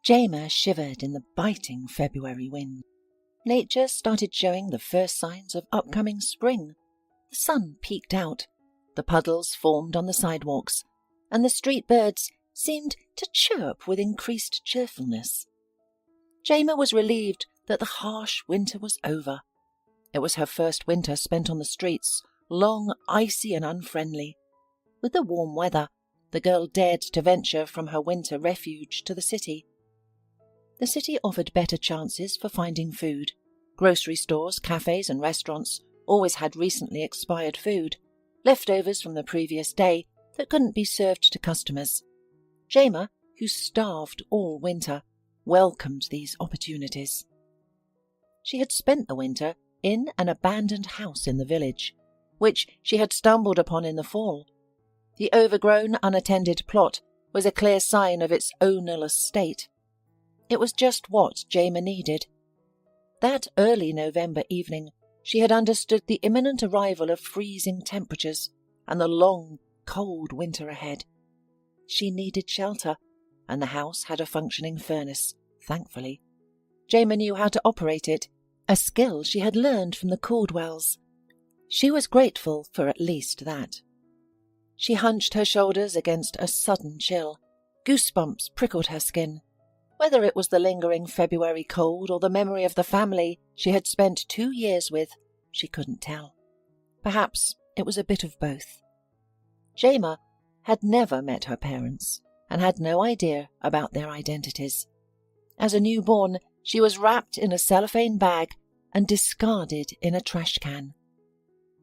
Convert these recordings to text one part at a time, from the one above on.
Jayma shivered in the biting February wind. Nature started showing the first signs of upcoming spring. The sun peeked out, the puddles formed on the sidewalks, and the street birds seemed to chirp with increased cheerfulness. Jayma was relieved that the harsh winter was over. It was her first winter spent on the streets, long, icy and unfriendly. With the warm weather, the girl dared to venture from her winter refuge to the city. The city offered better chances for finding food. Grocery stores, cafes and restaurants always had recently expired food, leftovers from the previous day that couldn't be served to customers. Jayma, who starved all winter, welcomed these opportunities. She had spent the winter in an abandoned house in the village, which she had stumbled upon in the fall. The overgrown, unattended plot was a clear sign of its ownerless state. It was just what Jayma needed. That early November evening, she had understood the imminent arrival of freezing temperatures and the long, cold winter ahead. She needed shelter, and the house had a functioning furnace, thankfully. Jayma knew how to operate it, a skill she had learned from the Caldwells. She was grateful for at least that. She hunched her shoulders against a sudden chill. Goosebumps prickled her skin. Whether it was the lingering February cold or the memory of the family she had spent 2 years with, she couldn't tell. Perhaps it was a bit of both. Jayma had never met her parents and had no idea about their identities. As a newborn, she was wrapped in a cellophane bag and discarded in a trash can.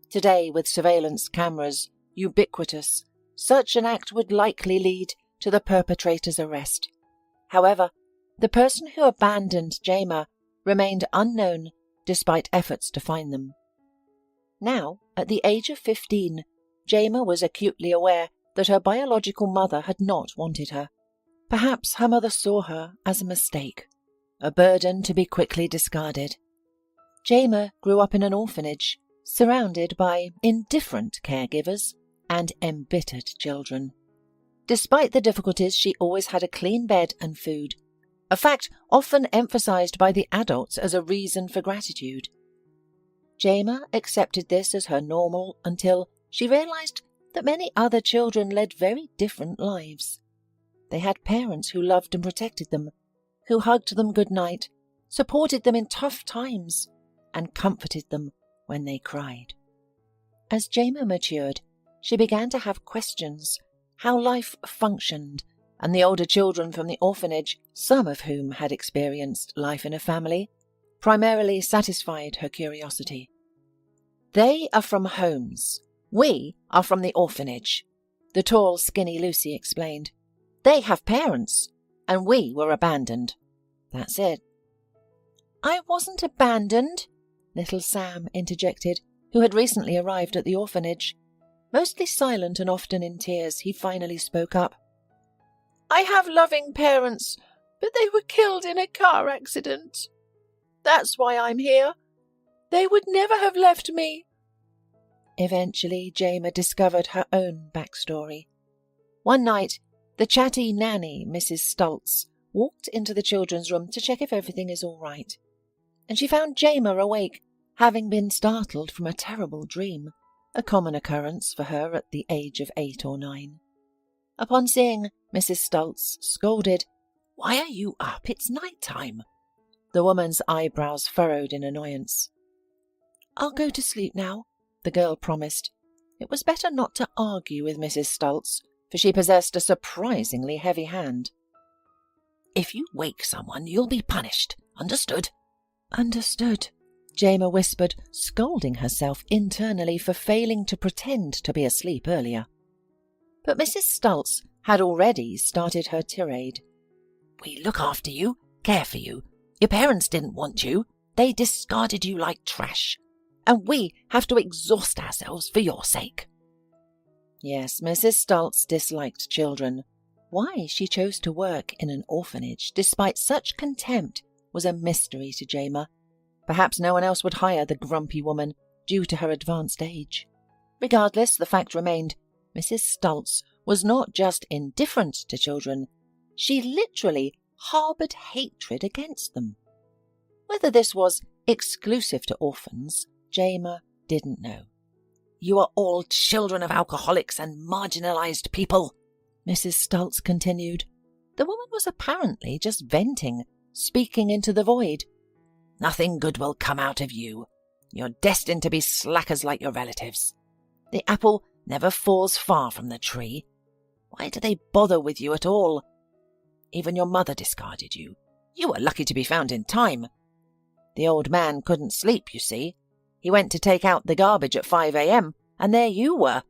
Today, with surveillance cameras ubiquitous, such an act would likely lead to the perpetrator's arrest. However, the person who abandoned Jayma remained unknown despite efforts to find them. Now, at the age of 15, Jayma was acutely aware that her biological mother had not wanted her. Perhaps her mother saw her as a mistake, a burden to be quickly discarded. Jayma grew up in an orphanage, surrounded by indifferent caregivers and embittered children. Despite the difficulties, she always had a clean bed and food, a fact often emphasized by the adults as a reason for gratitude. Jayma accepted this as her normal until she realized that many other children led very different lives. They had parents who loved and protected them, who hugged them goodnight, supported them in tough times, and comforted them when they cried. As Jayma matured, she began to have questions how life functioned, and the older children from the orphanage, some of whom had experienced life in a family, primarily satisfied her curiosity. "They are from homes. We are from the orphanage," the tall, skinny Lucy explained. "They have parents, and we were abandoned. That's it." "I wasn't abandoned," little Sam interjected, who had recently arrived at the orphanage. Mostly silent and often in tears, he finally spoke up. "I have loving parents, but they were killed in a car accident. That's why I'm here. They would never have left me." Eventually, Jayma discovered her own backstory. One night, the chatty nanny, Mrs. Stultz, walked into the children's room to check if everything is all right, and she found Jayma awake, having been startled from a terrible dream, a common occurrence for her at the age of 8 or 9. Upon seeing Mrs. Stultz, scolded, "Why are you up? It's night time." The woman's eyebrows furrowed in annoyance. "I'll go to sleep now," the girl promised. It was better not to argue with Mrs. Stultz, for she possessed a surprisingly heavy hand. "If you wake someone, you'll be punished. Understood?" "Understood," Jayma whispered, scolding herself internally for failing to pretend to be asleep earlier. But Mrs. Stultz had already started her tirade. "We look after you, care for you. Your parents didn't want you. They discarded you like trash. And we have to exhaust ourselves for your sake." Yes, Mrs. Stultz disliked children. Why she chose to work in an orphanage despite such contempt was a mystery to Jayma. Perhaps no one else would hire the grumpy woman due to her advanced age. Regardless, the fact remained, Mrs. Stultz was not just indifferent to children. She literally harboured hatred against them. Whether this was exclusive to orphans, Jayma didn't know. "You are all children of alcoholics and marginalised people," Mrs. Stultz continued. The woman was apparently just venting, speaking into the void. "Nothing good will come out of you. You're destined to be slackers like your relatives. The apple never falls far from the tree. Why do they bother with you at all? Even your mother discarded you. You were lucky to be found in time. The old man couldn't sleep, you see. He went to take out the garbage at 5 a.m, and there you were.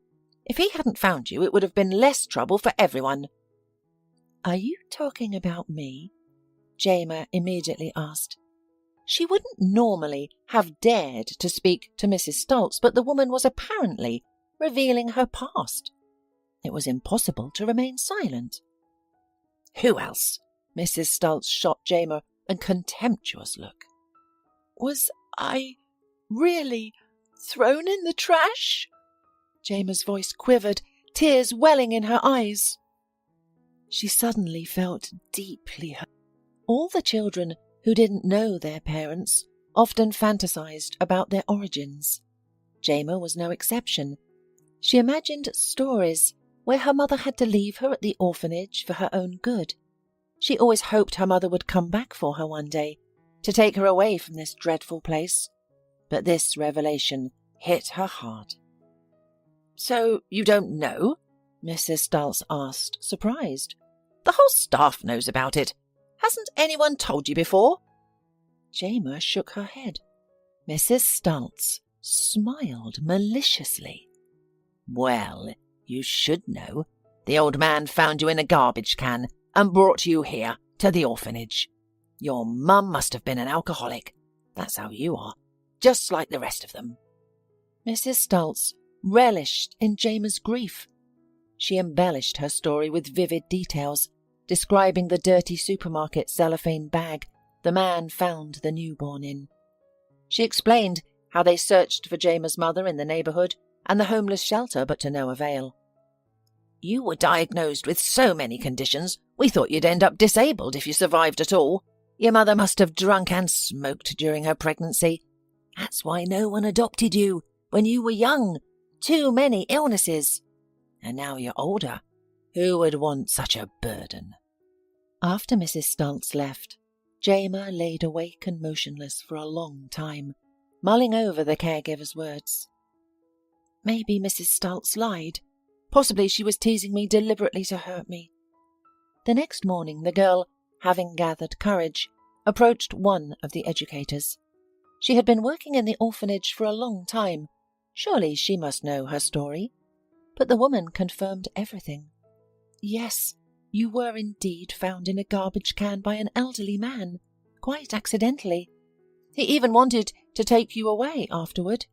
If he hadn't found you, it would have been less trouble for everyone." "Are you talking about me?" Jayma immediately asked. She wouldn't normally have dared to speak to Mrs. Stultz, but the woman was apparently revealing her past. It was impossible to remain silent. "Who else?" Mrs. Stultz shot Jayma a contemptuous look. "Was I really thrown in the trash?" Jayma's voice quivered, tears welling in her eyes. She suddenly felt deeply hurt. All the children who didn't know their parents often fantasized about their origins. Jayma was no exception. She imagined stories where her mother had to leave her at the orphanage for her own good. She always hoped her mother would come back for her one day, to take her away from this dreadful place. But this revelation hit her hard. "So you don't know?" Mrs. Stultz asked, surprised. "The whole staff knows about it. Hasn't anyone told you before?" Jayma shook her head. Mrs. Stultz smiled maliciously. "Well, you should know. The old man found you in a garbage can and brought you here, to the orphanage. Your mum must have been an alcoholic. That's how you are, just like the rest of them." Mrs. Stultz relished in Jayma's grief. She embellished her story with vivid details, describing the dirty supermarket cellophane bag the man found the newborn in. She explained how they searched for Jayma's mother in the neighbourhood and the homeless shelter, but to no avail. "You were diagnosed with so many conditions, we thought you'd end up disabled if you survived at all. Your mother must have drunk and smoked during her pregnancy. That's why no one adopted you when you were young. Too many illnesses. And now you're older. Who would want such a burden?" After Mrs. Stultz left, Jayma laid awake and motionless for a long time, mulling over the caregiver's words. Maybe Mrs. Stultz lied. Possibly she was teasing me deliberately to hurt me. The next morning, the girl, having gathered courage, approached one of the educators. She had been working in the orphanage for a long time. Surely she must know her story. But the woman confirmed everything. "Yes, you were indeed found in a garbage can by an elderly man, quite accidentally. He even wanted to take you away afterward.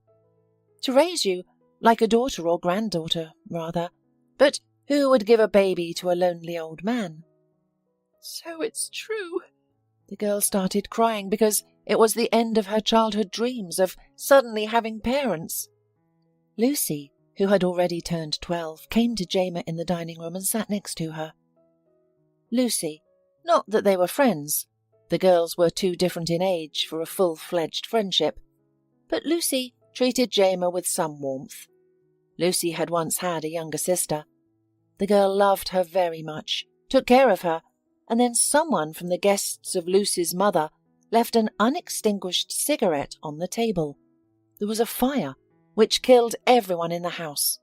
To raise you like a daughter or granddaughter, rather. But who would give a baby to a lonely old man?" "So it's true." The girl started crying because it was the end of her childhood dreams of suddenly having parents. Lucy, who had already turned 12, came to Jayma in the dining room and sat next to her. Lucy, not that they were friends. The girls were too different in age for a full-fledged friendship. But Lucy treated Jayma with some warmth. Lucy had once had a younger sister. The girl loved her very much, took care of her, and then someone from the guests of Lucy's mother left an unextinguished cigarette on the table. There was a fire, which killed everyone in the house.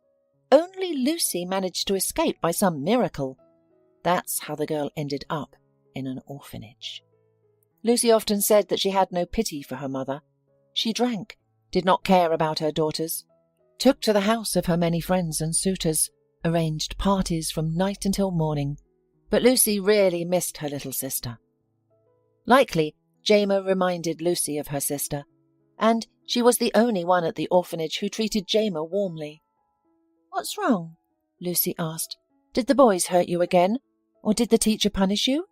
Only Lucy managed to escape by some miracle. That's how the girl ended up in an orphanage. Lucy often said that she had no pity for her mother. She drank, did not care about her daughters, took to the house of her many friends and suitors, arranged parties from night until morning. But Lucy really missed her little sister. Likely, Jayma reminded Lucy of her sister, and she was the only one at the orphanage who treated Jayma warmly. "What's wrong?" Lucy asked. "Did the boys hurt you again? Or did the teacher punish you?"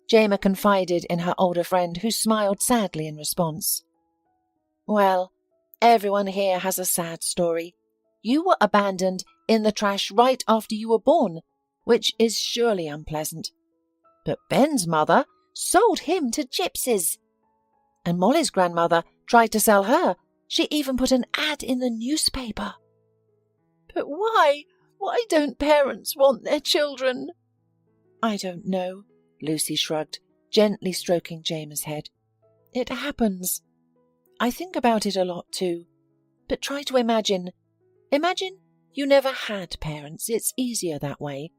Jayma confided in her older friend, who smiled sadly in response. "Well, everyone here has a sad story. You were abandoned in the trash right after you were born, which is surely unpleasant. but Ben's mother sold him to gypsies. And Molly's grandmother tried to sell her. She even put an ad in the newspaper. But why? Why don't parents want their children? I don't know, Lucy shrugged, gently stroking Jayma's head. It happens. I think about it a lot too. But try to imagine. Imagine you never had parents. It's easier that way.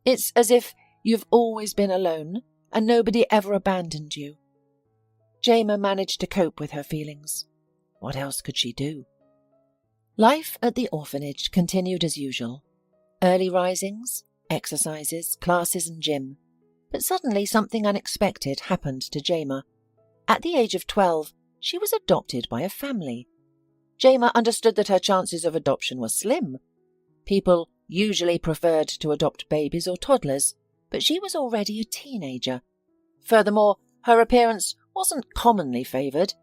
It's as if you've always been alone and nobody ever abandoned you. Jayma managed to cope with her feelings. What else could she do? Life at the orphanage continued as usual. Early risings, exercises, classes and gym. But suddenly something unexpected happened to Jayma. At the age of 12, she was adopted by a family. Jayma understood that her chances of adoption were slim. People usually preferred to adopt babies or toddlers, but she was already a teenager. Furthermore, her appearance wasn't commonly favoured.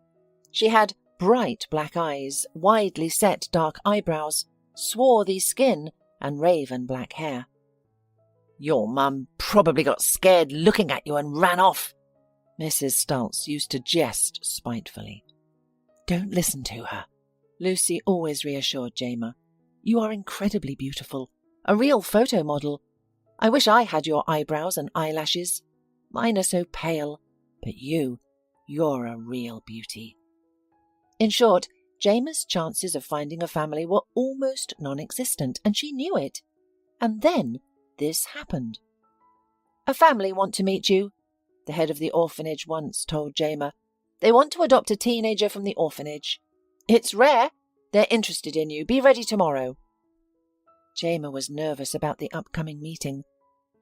She had bright black eyes, widely set dark eyebrows, swarthy skin, and raven black hair. Your mum probably got scared looking at you and ran off, Mrs. Stultz used to jest spitefully. Don't listen to her, Lucy always reassured Jayma. You are incredibly beautiful, a real photo model. I wish I had your eyebrows and eyelashes. Mine are so pale, but you're a real beauty. In short, Jayma's chances of finding a family were almost non-existent, and she knew it. And then this happened. A family want to meet you, the head of the orphanage once told Jayma. They want to adopt a teenager from the orphanage. It's rare. They're interested in you. Be ready tomorrow. Jayma was nervous about the upcoming meeting.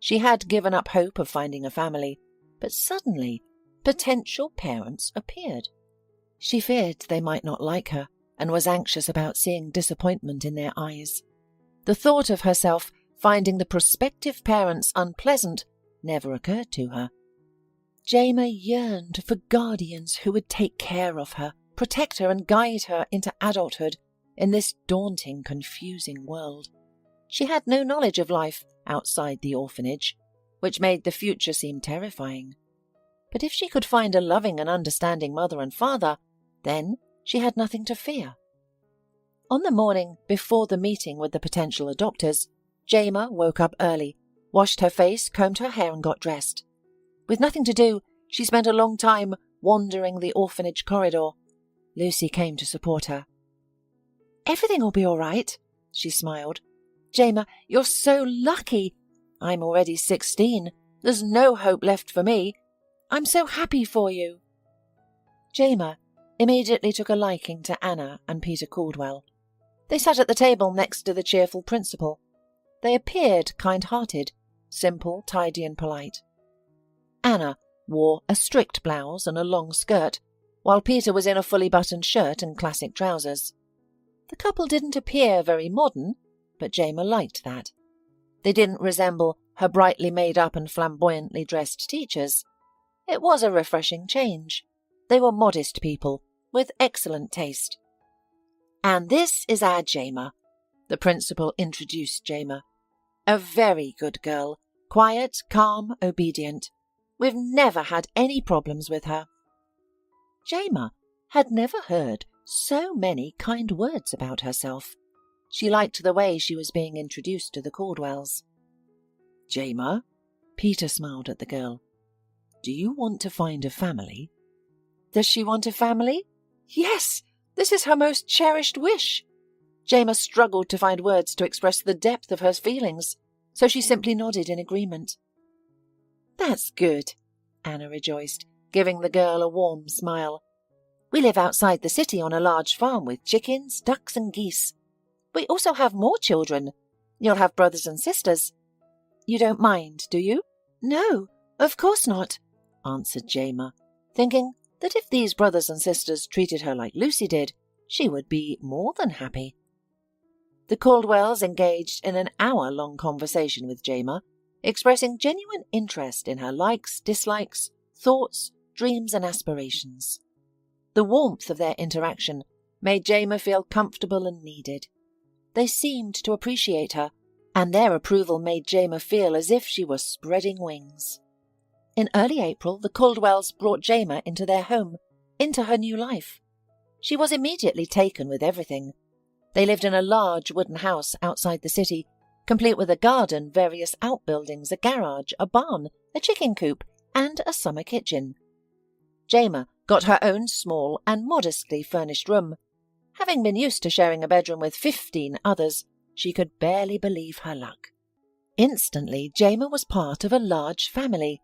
She had given up hope of finding a family, but suddenly potential parents appeared. She feared they might not like her and was anxious about seeing disappointment in their eyes. The thought of herself finding the prospective parents unpleasant never occurred to her. Jayma yearned for guardians who would take care of her, protect her and guide her into adulthood in this daunting, confusing world. She had no knowledge of life outside the orphanage, which made the future seem terrifying. But if she could find a loving and understanding mother and father, then she had nothing to fear. On the morning before the meeting with the potential adopters, Jayma woke up early, washed her face, combed her hair and got dressed. With nothing to do, she spent a long time wandering the orphanage corridor. Lucy came to support her. Everything will be all right, she smiled. Jayma, you're so lucky. I'm already 16. There's no hope left for me. I'm so happy for you. Jayma immediately took a liking to Anna and Peter Caldwell. They sat at the table next to the cheerful principal. They appeared kind-hearted, simple, tidy and polite. Anna wore a strict blouse and a long skirt, while Peter was in a fully buttoned shirt and classic trousers. The couple didn't appear very modern, but Jayma liked that. They didn't resemble her brightly made-up and flamboyantly dressed teachers. It was a refreshing change. They were modest people, with excellent taste. And this is our Jayma, the principal introduced Jayma. A very good girl, quiet, calm, obedient. We've never had any problems with her. Jayma had never heard so many kind words about herself. She liked the way she was being introduced to the Caldwells. Jayma, Peter smiled at the girl. Do you want to find a family? Does she want a family? Yes, this is her most cherished wish. Jayma struggled to find words to express the depth of her feelings, so she simply nodded in agreement. That's good, Anna rejoiced, giving the girl a warm smile. We live outside the city on a large farm with chickens, ducks and geese. We also have more children. You'll have brothers and sisters. You don't mind, do you? No, of course not, answered Jayma, thinking that if these brothers and sisters treated her like Lucy did, she would be more than happy. The Caldwells engaged in an hour-long conversation with Jayma, expressing genuine interest in her likes, dislikes, thoughts, dreams and aspirations. The warmth of their interaction made Jayma feel comfortable and needed. They seemed to appreciate her, and their approval made Jayma feel as if she were spreading wings. In early April, the Caldwells brought Jayma into their home, into her new life. She was immediately taken with everything. They lived in a large wooden house outside the city, complete with a garden, various outbuildings, a garage, a barn, a chicken coop, and a summer kitchen. Jayma got her own small and modestly furnished room. Having been used to sharing a bedroom with 15 others, she could barely believe her luck. Instantly, Jayma was part of a large family.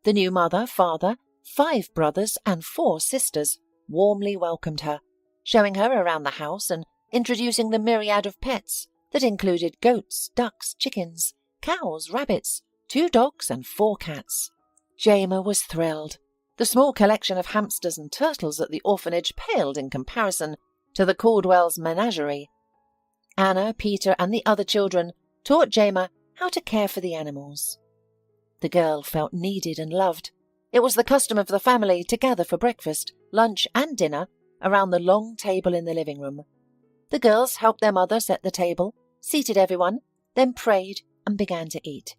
The new mother, father, 5 brothers and 4 sisters warmly welcomed her, showing her around the house and introducing the myriad of pets that included goats, ducks, chickens, cows, rabbits, 2 dogs and 4 cats. Jayma was thrilled. The small collection of hamsters and turtles at the orphanage paled in comparison to the Caldwells' menagerie. Anna, Peter and the other children taught Jayma how to care for the animals. The girl felt needed and loved. It was the custom of the family to gather for breakfast, lunch and dinner around the long table in the living room. The girls helped their mother set the table, seated everyone, then prayed and began to eat.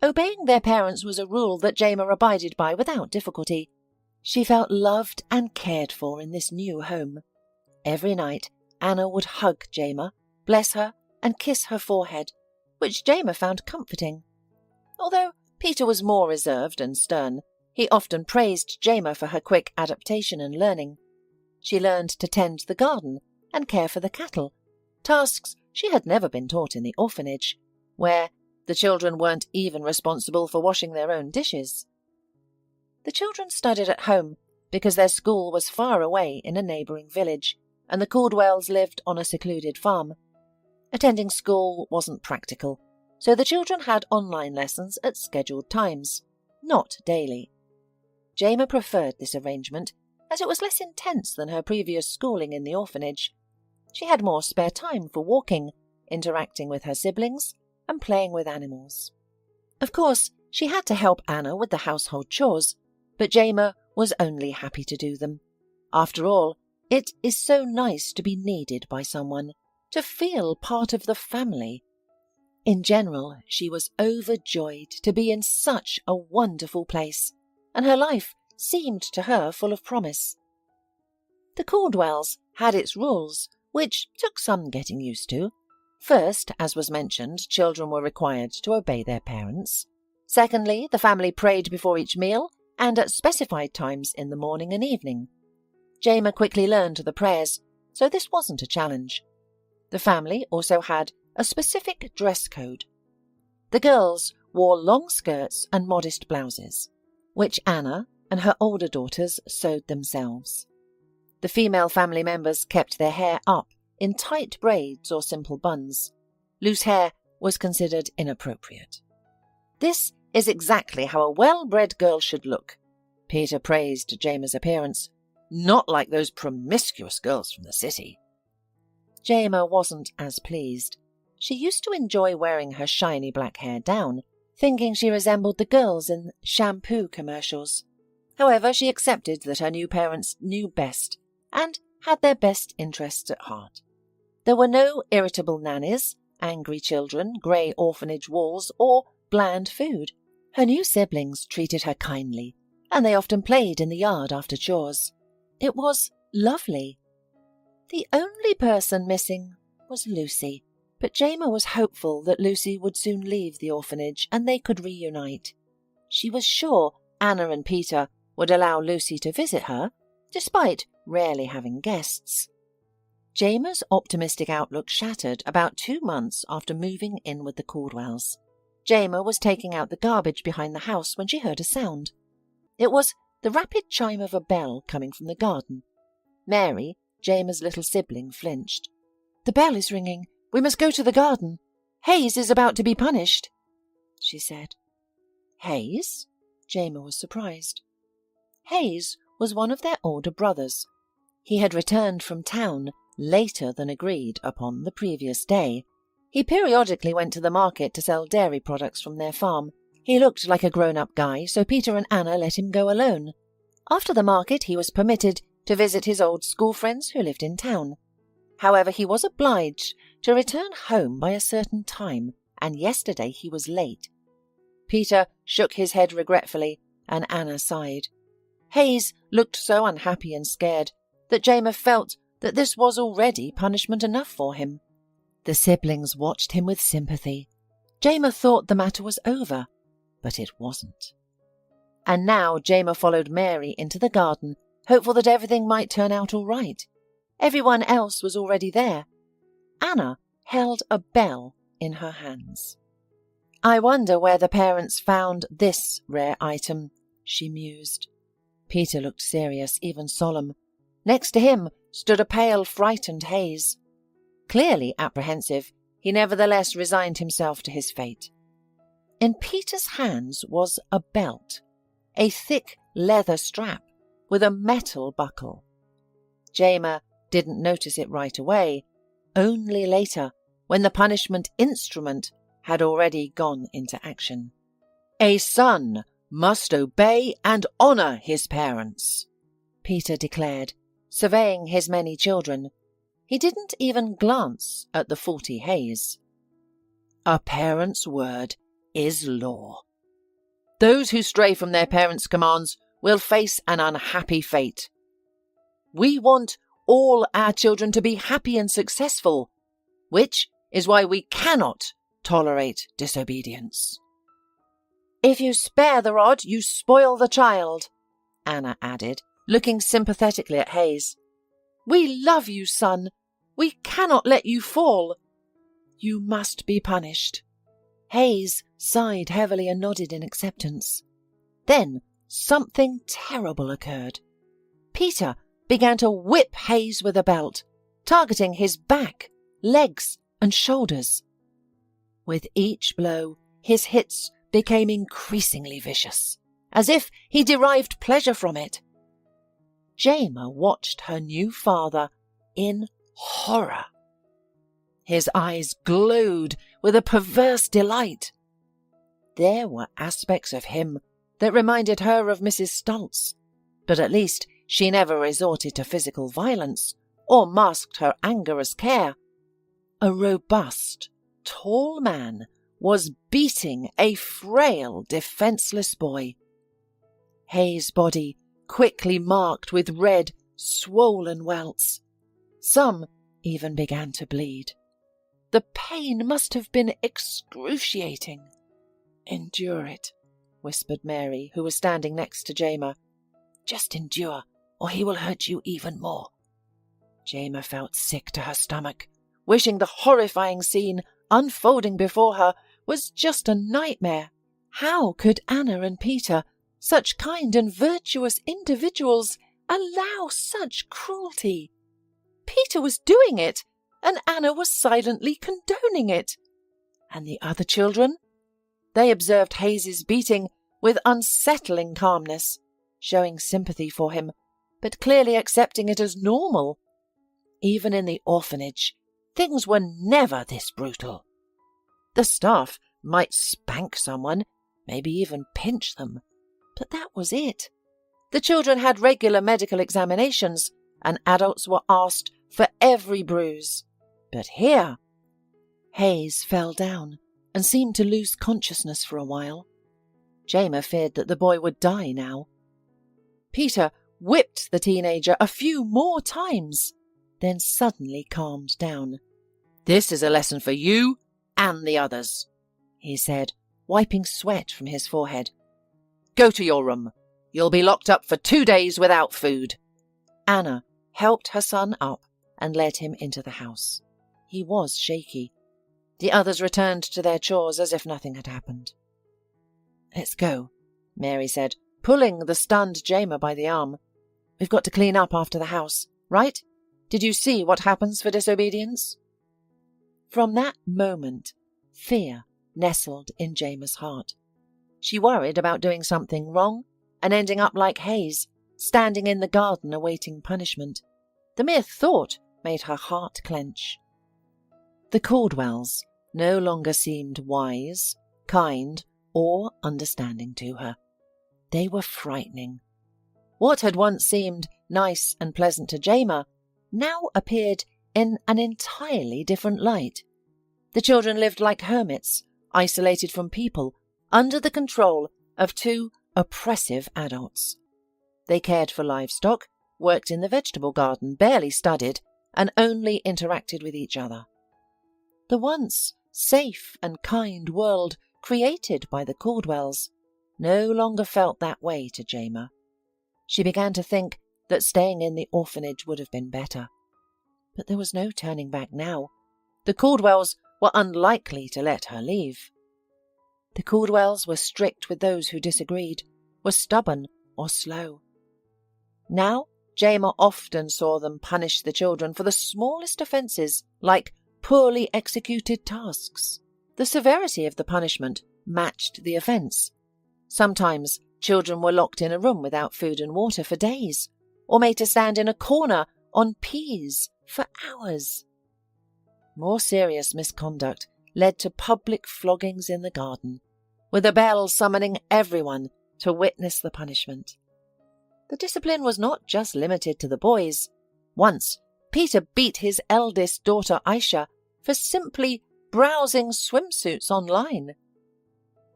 Obeying their parents was a rule that Jayma abided by without difficulty. She felt loved and cared for in this new home. Every night, Anna would hug Jayma, bless her, and kiss her forehead, which Jayma found comforting. Although Peter was more reserved and stern, he often praised Jayma for her quick adaptation and learning. She learned to tend the garden and care for the cattle, tasks she had never been taught in the orphanage, where the children weren't even responsible for washing their own dishes. The children studied at home because their school was far away in a neighbouring village, and the Caldwells lived on a secluded farm. Attending school wasn't practical, so the children had online lessons at scheduled times, not daily. Jayma preferred this arrangement, as it was less intense than her previous schooling in the orphanage. She had more spare time for walking, interacting with her siblings, and playing with animals. Of course, she had to help Anna with the household chores, but Jayma was only happy to do them. After all, it is so nice to be needed by someone, to feel part of the family. In general, she was overjoyed to be in such a wonderful place, and her life seemed to her full of promise. The Caldwells had its rules, which took some getting used to. First, as was mentioned, children were required to obey their parents. Secondly, the family prayed before each meal and at specified times in the morning and evening. Jayma quickly learned the prayers, so this wasn't a challenge. The family also had a specific dress code. The girls wore long skirts and modest blouses, which Anna and her older daughters sewed themselves. The female family members kept their hair up in tight braids or simple buns. Loose hair was considered inappropriate. This is exactly how a well-bred girl should look. Peter praised Jayma's appearance, not like those promiscuous girls from the city. Jayma wasn't as pleased. She used to enjoy wearing her shiny black hair down, thinking she resembled the girls in shampoo commercials. However, she accepted that her new parents knew best and had their best interests at heart. There were no irritable nannies, angry children, grey orphanage walls, or bland food. Her new siblings treated her kindly, and they often played in the yard after chores. It was lovely. The only person missing was Lucy, but Jayma was hopeful that Lucy would soon leave the orphanage and they could reunite. She was sure Anna and Peter would allow Lucy to visit her, despite rarely having guests. Jayma's optimistic outlook shattered about 2 months after moving in with the Caldwells. Jayma was taking out the garbage behind the house when she heard a sound. It was the rapid chime of a bell coming from the garden. Mary, Jayma's little sibling, flinched. "The bell is ringing. We must go to the garden. Hayes is about to be punished," she said. Hayes? Jayma was surprised. Hayes was one of their older brothers. He had returned from town later than agreed upon the previous day. He periodically went to the market to sell dairy products from their farm. He looked like a grown-up guy, so Peter and Anna let him go alone. After the market, he was permitted to visit his old school friends who lived in town. However, he was obliged to return home by a certain time, and yesterday he was late. Peter shook his head regretfully and Anna sighed. Hayes looked so unhappy and scared that Jayma felt that this was already punishment enough for him. The siblings watched him with sympathy. Jayma thought the matter was over, but it wasn't. And now Jayma followed Mary into the garden, hopeful that everything might turn out all right. Everyone else was already there. Anna held a bell in her hands. "I wonder where the parents found this rare item," she mused. Peter looked serious, even solemn. Next to him stood a pale, frightened Hayes. Clearly apprehensive, he nevertheless resigned himself to his fate. In Peter's hands was a belt, a thick leather strap with a metal buckle. Jayma didn't notice it right away, only later, when the punishment instrument had already gone into action. "A son must obey and honour his parents," Peter declared, surveying his many children. He didn't even glance at the 40 Hayes. "A parent's word is law. Those who stray from their parents' commands will face an unhappy fate. We want all our children to be happy and successful, which is why we cannot tolerate disobedience." "If you spare the rod, you spoil the child," Anna added, looking sympathetically at Hayes. "We love you, son. We cannot let you fall. You must be punished." Hayes sighed heavily and nodded in acceptance. Then something terrible occurred. Peter began to whip Hayes with a belt, targeting his back, legs, and shoulders. With each blow, his hits became increasingly vicious, as if he derived pleasure from it. Jayma watched her new father in horror. His eyes glowed with a perverse delight. There were aspects of him that reminded her of Mrs. Stultz, but at least she never resorted to physical violence or masked her anger as care. A robust, tall man was beating a frail, defenseless boy. Hayes' body quickly marked with red, swollen welts. Some even began to bleed. The pain must have been excruciating. "Endure it," whispered Mary, who was standing next to Jayma. "Just endure, or he will hurt you even more." Jayma felt sick to her stomach, wishing the horrifying scene unfolding before her was just a nightmare. How could Anna and Peter, such kind and virtuous individuals, allow such cruelty? Peter was doing it, and Anna was silently condoning it. And the other children? They observed Hayes's beating with unsettling calmness, showing sympathy for him, but clearly accepting it as normal. Even in the orphanage, things were never this brutal. The staff might spank someone, maybe even pinch them, but that was it. The children had regular medical examinations, and adults were asked for every bruise. But here, Hayes fell down and seemed to lose consciousness for a while. Jayma feared that the boy would die now. Peter whipped the teenager a few more times, then suddenly calmed down. "This is a lesson for you and the others," he said, wiping sweat from his forehead. "Go to your room. You'll be locked up for 2 days without food." Anna helped her son up and led him into the house. He was shaky. The others returned to their chores as if nothing had happened. "Let's go," Mary said, pulling the stunned Jayma by the arm. "We've got to clean up after the house, right? Did you see what happens for disobedience?" From that moment, fear nestled in Jayma's heart. She worried about doing something wrong and ending up like Hayes, standing in the garden awaiting punishment. The mere thought made her heart clench. The Caldwells no longer seemed wise, kind, or understanding to her. They were frightening. What had once seemed nice and pleasant to Jayma now appeared in an entirely different light. The children lived like hermits, isolated from people, under the control of 2 oppressive adults. They cared for livestock, worked in the vegetable garden, barely studied, and only interacted with each other. The once safe and kind world created by the Caldwells no longer felt that way to Jayma. She began to think that staying in the orphanage would have been better. But there was no turning back now. The Caldwells were unlikely to let her leave. The Caldwells were strict with those who disagreed, were stubborn or slow. Now, Jayma often saw them punish the children for the smallest offences, like poorly executed tasks. The severity of the punishment matched the offence. Sometimes children were locked in a room without food and water for days, or made to stand in a corner on peas for hours. More serious misconduct led to public floggings in the garden, with a bell summoning everyone to witness the punishment. The discipline was not just limited to the boys. Once, Peter beat his eldest daughter Aisha for simply browsing swimsuits online.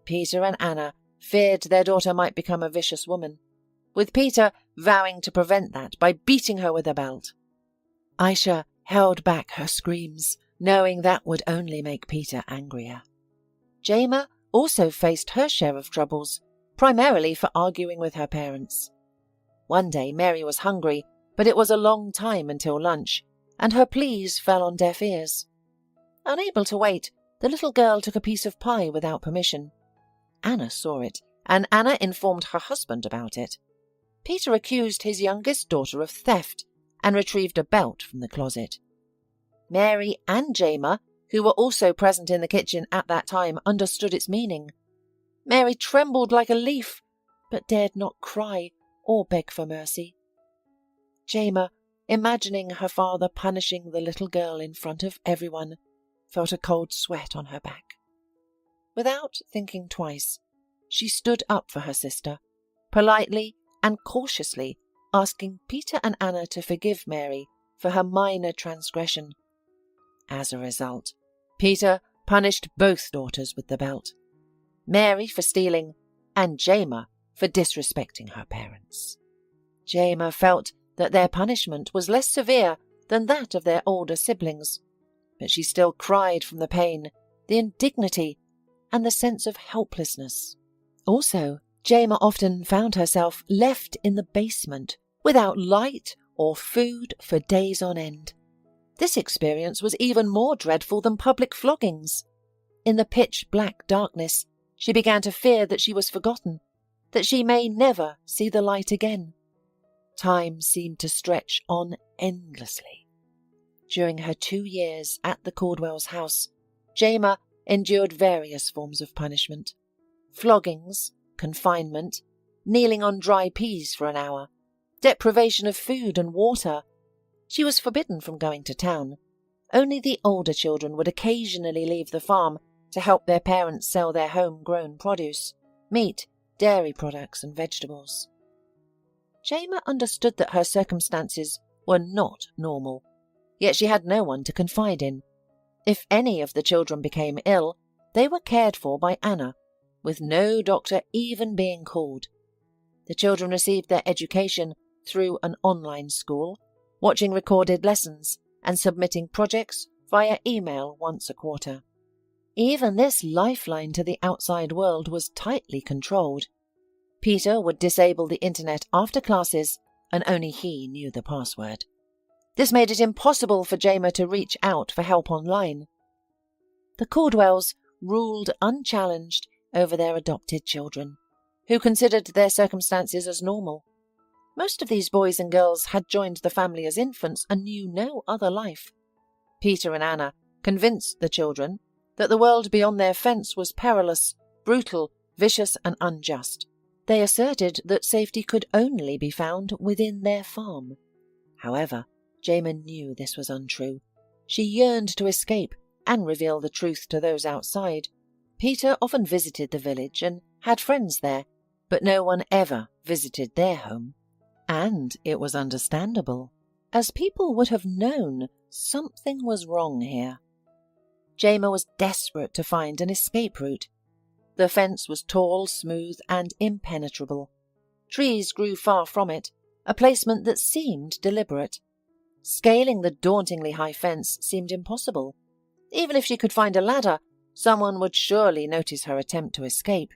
Peter and Anna feared their daughter might become a vicious woman, with Peter vowing to prevent that by beating her with a belt. Aisha held back her screams, knowing that would only make Peter angrier. Jayma also faced her share of troubles, primarily for arguing with her parents. One day Mary was hungry, but it was a long time until lunch, and her pleas fell on deaf ears. Unable to wait, the little girl took a piece of pie without permission. Anna saw it, and Anna informed her husband about it. Peter accused his youngest daughter of theft and retrieved a belt from the closet. Mary and Jayma, who were also present in the kitchen at that time, understood its meaning. Mary trembled like a leaf, but dared not cry or beg for mercy. Jayma, imagining her father punishing the little girl in front of everyone, felt a cold sweat on her back. Without thinking twice, she stood up for her sister, politely and cautiously asking Peter and Anna to forgive Mary for her minor transgression. As a result, Peter punished both daughters with the belt, Mary for stealing and Jayma for disrespecting her parents. Jayma felt that their punishment was less severe than that of their older siblings, but she still cried from the pain, the indignity, and the sense of helplessness. Also, Jayma often found herself left in the basement without light or food for days on end. This experience was even more dreadful than public floggings. In the pitch-black darkness, she began to fear that she was forgotten, that she may never see the light again. Time seemed to stretch on endlessly. During her 2 years at the Caldwells' house, Jayma endured various forms of punishment. Floggings, confinement, kneeling on dry peas for an hour, deprivation of food and water. She was forbidden from going to town. Only the older children would occasionally leave the farm to help their parents sell their home-grown produce, meat, dairy products and vegetables. Jayma understood that her circumstances were not normal, yet she had no one to confide in. If any of the children became ill, they were cared for by Anna, with no doctor even being called. The children received their education through an online school, watching recorded lessons and submitting projects via email once a quarter. Even this lifeline to the outside world was tightly controlled. Peter would disable the internet after classes, and only he knew the password. This made it impossible for Jayma to reach out for help online. The Caldwells ruled unchallenged over their adopted children, who considered their circumstances as normal. Most of these boys and girls had joined the family as infants and knew no other life. Peter and Anna convinced the children that the world beyond their fence was perilous, brutal, vicious and unjust. They asserted that safety could only be found within their farm. However, Jayma knew this was untrue. She yearned to escape and reveal the truth to those outside. Peter often visited the village and had friends there, but no one ever visited their home. And it was understandable, as people would have known something was wrong here. Jayma was desperate to find an escape route. The fence was tall, smooth, and impenetrable. Trees grew far from it, a placement that seemed deliberate. Scaling the dauntingly high fence seemed impossible. Even if she could find a ladder, someone would surely notice her attempt to escape.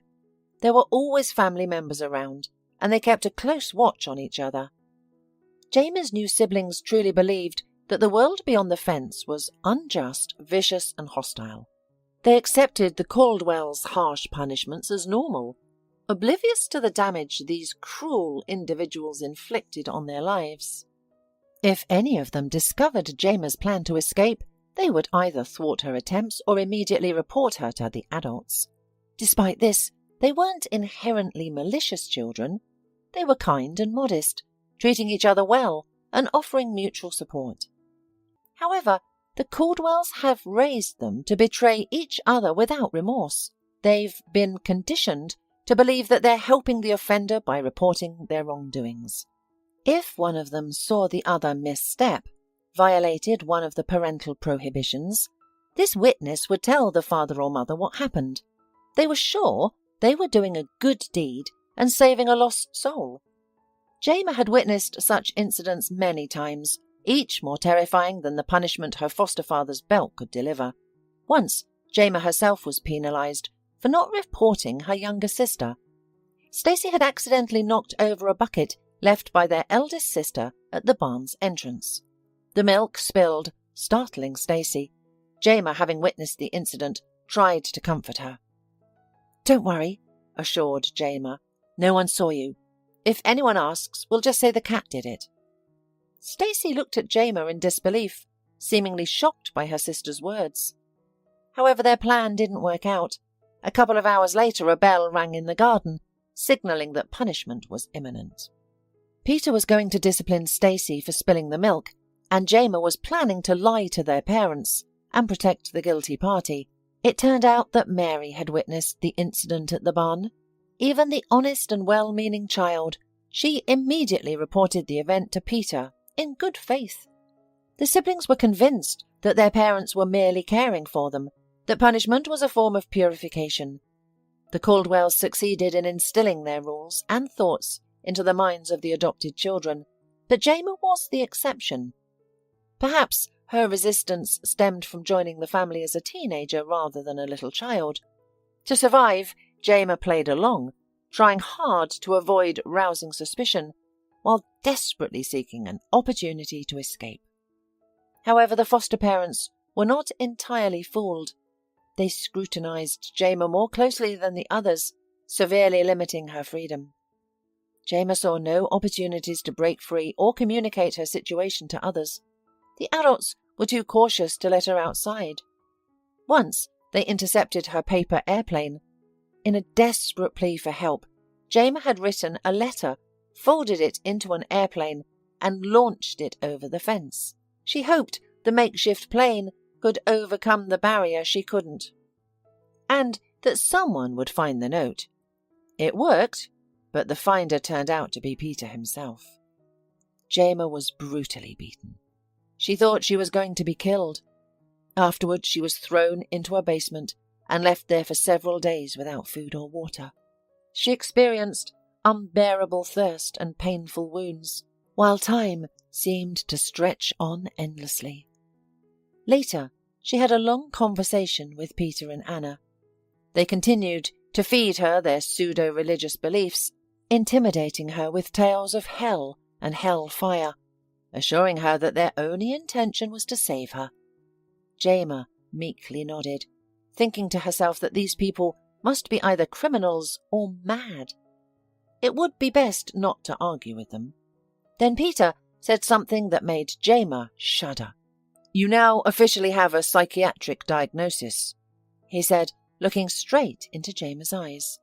There were always family members around, and they kept a close watch on each other. Jayma's new siblings truly believed that the world beyond the fence was unjust, vicious, and hostile. They accepted the Caldwells' harsh punishments as normal, oblivious to the damage these cruel individuals inflicted on their lives. If any of them discovered Jayma's plan to escape, they would either thwart her attempts or immediately report her to the adults. Despite this, they weren't inherently malicious children. They were kind and modest, treating each other well and offering mutual support. However, the Caldwells have raised them to betray each other without remorse. They've been conditioned to believe that they're helping the offender by reporting their wrongdoings. If one of them saw the other misstep, violated one of the parental prohibitions, this witness would tell the father or mother what happened. They were sure they were doing a good deed and saving a lost soul. Jayma had witnessed such incidents many times, each more terrifying than the punishment her foster father's belt could deliver. Once, Jayma herself was penalized for not reporting her younger sister. Stacy had accidentally knocked over a bucket left by their eldest sister at the barn's entrance. The milk spilled, startling Stacy. Jayma, having witnessed the incident, tried to comfort her. "Don't worry," assured Jayma. "No one saw you. If anyone asks, we'll just say the cat did it." Stacy looked at Jayma in disbelief, seemingly shocked by her sister's words. However, their plan didn't work out. A couple of hours later, a bell rang in the garden, signaling that punishment was imminent. Peter was going to discipline Stacy for spilling the milk, and Jayma was planning to lie to their parents and protect the guilty party. It turned out that Mary had witnessed the incident at the barn. Even the honest and well-meaning child, she immediately reported the event to Peter in good faith. The siblings were convinced that their parents were merely caring for them, that punishment was a form of purification. The Caldwells succeeded in instilling their rules and thoughts into the minds of the adopted children, but Jayma was the exception. Perhaps her resistance stemmed from joining the family as a teenager rather than a little child. To survive, Jayma played along, trying hard to avoid rousing suspicion, while desperately seeking an opportunity to escape. However, the foster parents were not entirely fooled. They scrutinized Jayma more closely than the others, severely limiting her freedom. Jayma saw no opportunities to break free or communicate her situation to others. The adults were too cautious to let her outside. Once, they intercepted her paper airplane. In a desperate plea for help, Jayma had written a letter, folded it into an airplane, and launched it over the fence. She hoped the makeshift plane could overcome the barrier she couldn't, and that someone would find the note. It worked, but the finder turned out to be Peter himself. Jayma was brutally beaten. She thought she was going to be killed. Afterwards, she was thrown into a basement and left there for several days without food or water. She experienced unbearable thirst and painful wounds, while time seemed to stretch on endlessly. Later, she had a long conversation with Peter and Anna. They continued to feed her their pseudo-religious beliefs, intimidating her with tales of hell and hell-fire, assuring her that their only intention was to save her. Jayma meekly nodded, thinking to herself that these people must be either criminals or mad. It would be best not to argue with them. Then Peter said something that made Jayma shudder. "You now officially have a psychiatric diagnosis," he said, looking straight into Jayma's eyes.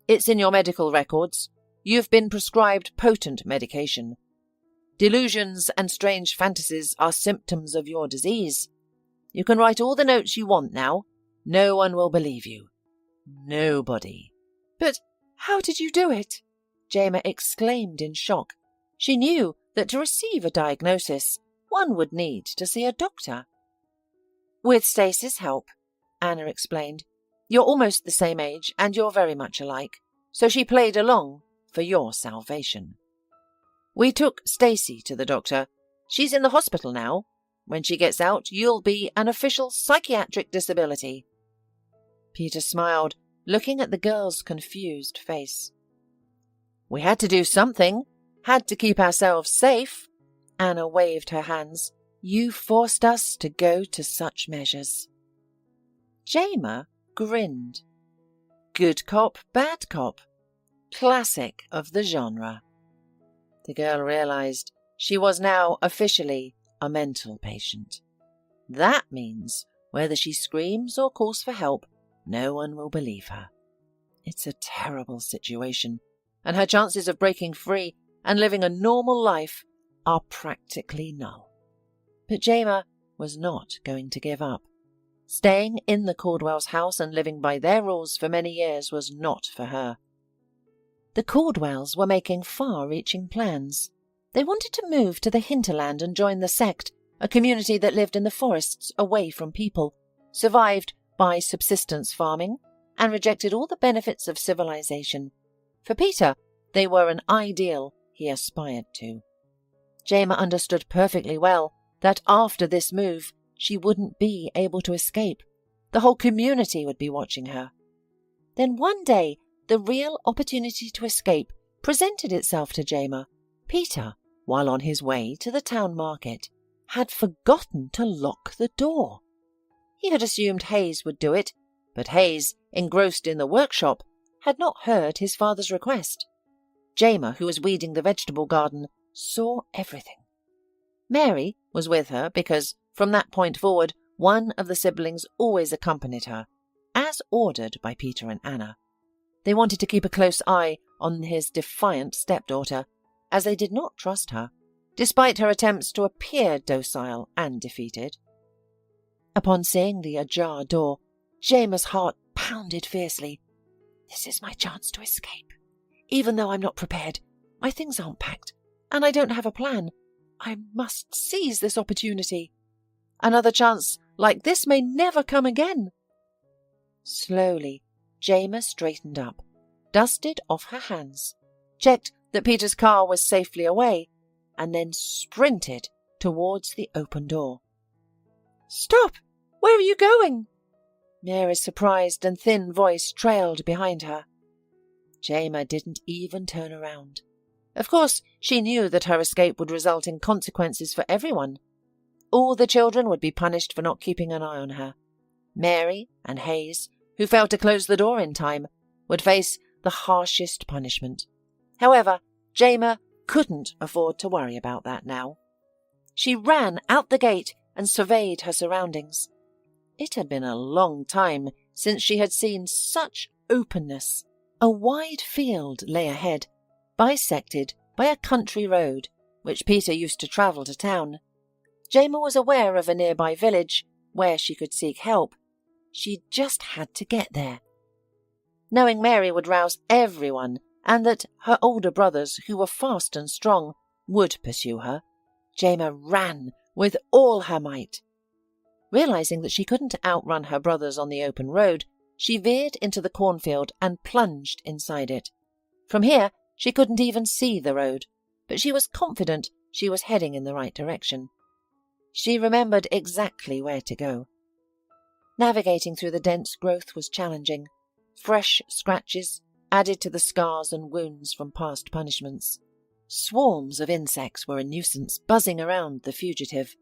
"It's in your medical records. You've been prescribed potent medication. Delusions and strange fantasies are symptoms of your disease. You can write all the notes you want now. No one will believe you. Nobody." "But how did you do it?" Jayma exclaimed in shock. She knew that to receive a diagnosis, one would need to see a doctor. "With Stacy's help," Anna explained. You're almost the same age, and you're very much alike, so she played along for your salvation. We took Stacy to the doctor. She's in the hospital now. When she gets out, you'll be an official psychiatric disability." Peter smiled, looking at the girl's confused face. "We had to do something. Had to keep ourselves safe." Anna waved her hands. "You forced us to go to such measures." Jayma grinned. Good cop, bad cop. Classic of the genre. The girl realized she was now officially a mental patient. That means whether she screams or calls for help, no one will believe her. It's a terrible situation, and her chances of breaking free and living a normal life are practically null. But Jayma was not going to give up. Staying in the Caldwell's house and living by their rules for many years was not for her. The Caldwells were making far-reaching plans. They wanted to move to the hinterland and join the sect, a community that lived in the forests away from people, survived by subsistence farming, and rejected all the benefits of civilization. For Peter, they were an ideal he aspired to. Jayma understood perfectly well that after this move, she wouldn't be able to escape. The whole community would be watching her. Then one day, the real opportunity to escape presented itself to Jayma. Peter, while on his way to the town market, had forgotten to lock the door. He had assumed Hayes would do it, but Hayes, engrossed in the workshop, had not heard his father's request. Jayma, who was weeding the vegetable garden, saw everything. Mary was with her because, from that point forward, one of the siblings always accompanied her, as ordered by Peter and Anna. They wanted to keep a close eye on his defiant stepdaughter, as they did not trust her, despite her attempts to appear docile and defeated. Upon seeing the ajar door, Jayma's heart pounded fiercely. This is my chance to escape. Even though I'm not prepared, my things aren't packed, and I don't have a plan. I must seize this opportunity. Another chance like this may never come again. Slowly, Jayma straightened up, dusted off her hands, checked that Peter's car was safely away, and then sprinted towards the open door. "Stop! Where are you going?" Mary's surprised and thin voice trailed behind her. Jayma didn't even turn around. Of course, she knew that her escape would result in consequences for everyone. All the children would be punished for not keeping an eye on her. Mary and Hayes, who failed to close the door in time, would face the harshest punishment. However, Jayma couldn't afford to worry about that now. She ran out the gate and surveyed her surroundings. It had been a long time since she had seen such openness. A wide field lay ahead, bisected by a country road, which Peter used to travel to town. Jayma was aware of a nearby village where she could seek help. She just had to get there. Knowing Mary would rouse everyone and that her older brothers, who were fast and strong, would pursue her, Jayma ran with all her might. Realizing that she couldn't outrun her brothers on the open road, she veered into the cornfield and plunged inside it. From here, she couldn't even see the road, but she was confident she was heading in the right direction. She remembered exactly where to go. Navigating through the dense growth was challenging. Fresh scratches added to the scars and wounds from past punishments. Swarms of insects were a nuisance, buzzing around the fugitive.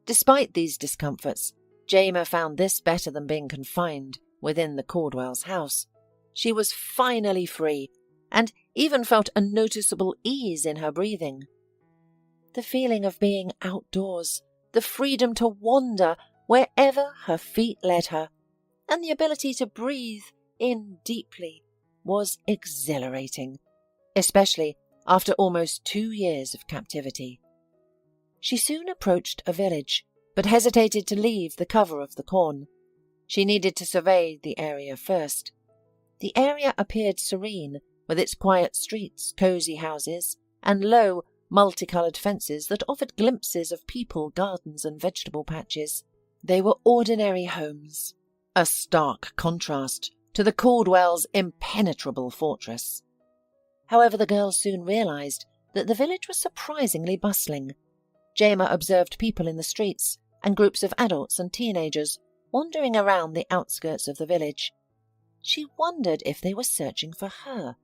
Despite these discomforts, Jayma found this better than being confined within the Caldwell's house. She was finally free, and even felt a noticeable ease in her breathing. The feeling of being outdoors, the freedom to wander wherever her feet led her, and the ability to breathe in deeply was exhilarating, especially after almost 2 years of captivity. She soon approached a village, but hesitated to leave the cover of the corn. She needed to survey the area first. The area appeared serene, with its quiet streets, cosy houses, and low, multicolored fences that offered glimpses of people, gardens, and vegetable patches. They were ordinary homes. a stark contrast to the Caldwell's impenetrable fortress. However, the girls soon realized that the village was surprisingly bustling. Jayma observed people in the streets and groups of adults and teenagers wandering around the outskirts of the village. She wondered if they were searching for her,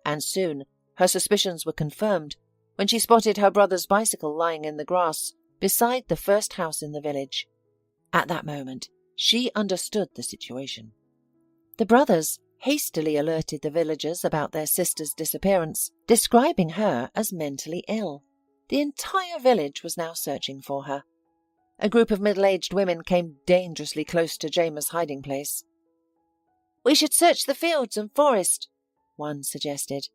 and soon her suspicions were confirmed when she spotted her brother's bicycle lying in the grass beside the first house in the village. At that moment, she understood the situation. The brothers hastily alerted the villagers about their sister's disappearance, describing her as mentally ill. The entire village was now searching for her. A group of middle-aged women came dangerously close to Jayma's hiding place. "We should search the fields and forest," one suggested.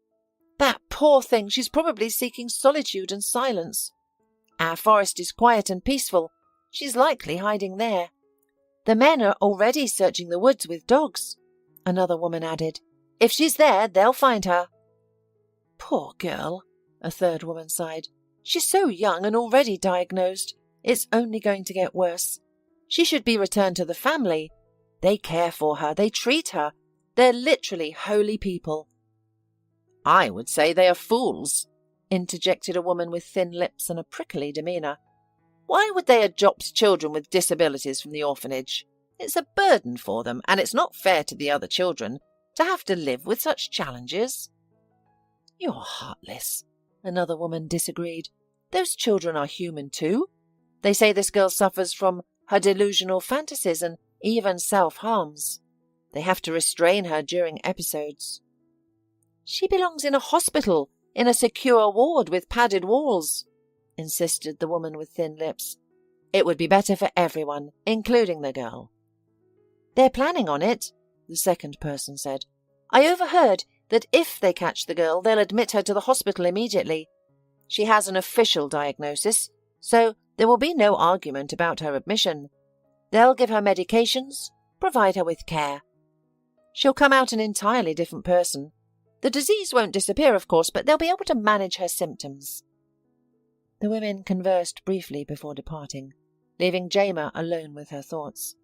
"That poor thing, she's probably seeking solitude and silence. Our forest is quiet and peaceful. She's likely hiding there. The men are already searching the woods with dogs," another woman added. "If she's there, they'll find her." "Poor girl," a third woman sighed. "She's so young and already diagnosed. It's only going to get worse. She should be returned to the family. They care for her, they treat her. They're literally holy people." "I would say they are fools," interjected a woman with thin lips and a prickly demeanour. "Why would they adopt children with disabilities from the orphanage? It's a burden for them, and it's not fair to the other children to have to live with such challenges." "You're heartless," another woman disagreed. "Those children are human too. They say this girl suffers from her delusional fantasies and even self-harms. They have to restrain her during episodes." "She belongs in a hospital, in a secure ward with padded walls," insisted the woman with thin lips. "It would be better for everyone, including the girl." "They're planning on it," the second person said. "I overheard that if they catch the girl, they'll admit her to the hospital immediately. She has an official diagnosis, so there will be no argument about her admission. They'll give her medications, provide her with care. She'll come out an entirely different person. The disease won't disappear, of course, but they'll be able to manage her symptoms." The women conversed briefly before departing, leaving Jayma alone with her thoughts.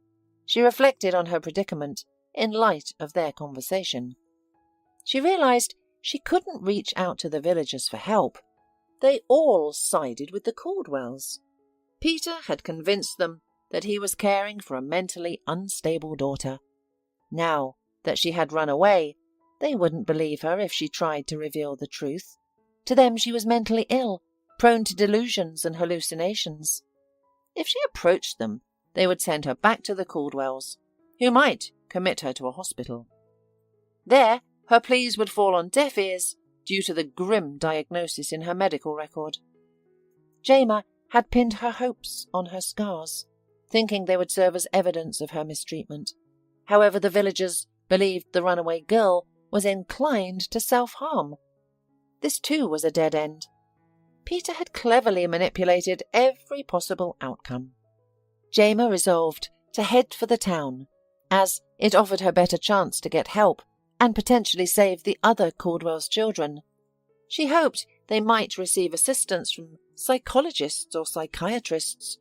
She reflected on her predicament in light of their conversation. She realized she couldn't reach out to the villagers for help. They all sided with the Caldwells. Peter had convinced them that he was caring for a mentally unstable daughter. Now that she had run away, they wouldn't believe her if she tried to reveal the truth. To them she was mentally ill, prone to delusions and hallucinations. If she approached them, they would send her back to the Caldwells, who might commit her to a hospital. There, her pleas would fall on deaf ears due to the grim diagnosis in her medical record. Jayma had pinned her hopes on her scars, thinking they would serve as evidence of her mistreatment. However, the villagers believed the runaway girl was inclined to self-harm. This too was a dead end. Peter had cleverly manipulated every possible outcome. Jayma resolved to head for the town, as it offered her better chance to get help and potentially save the other Caldwell's children. She hoped they might receive assistance from psychologists or psychiatrists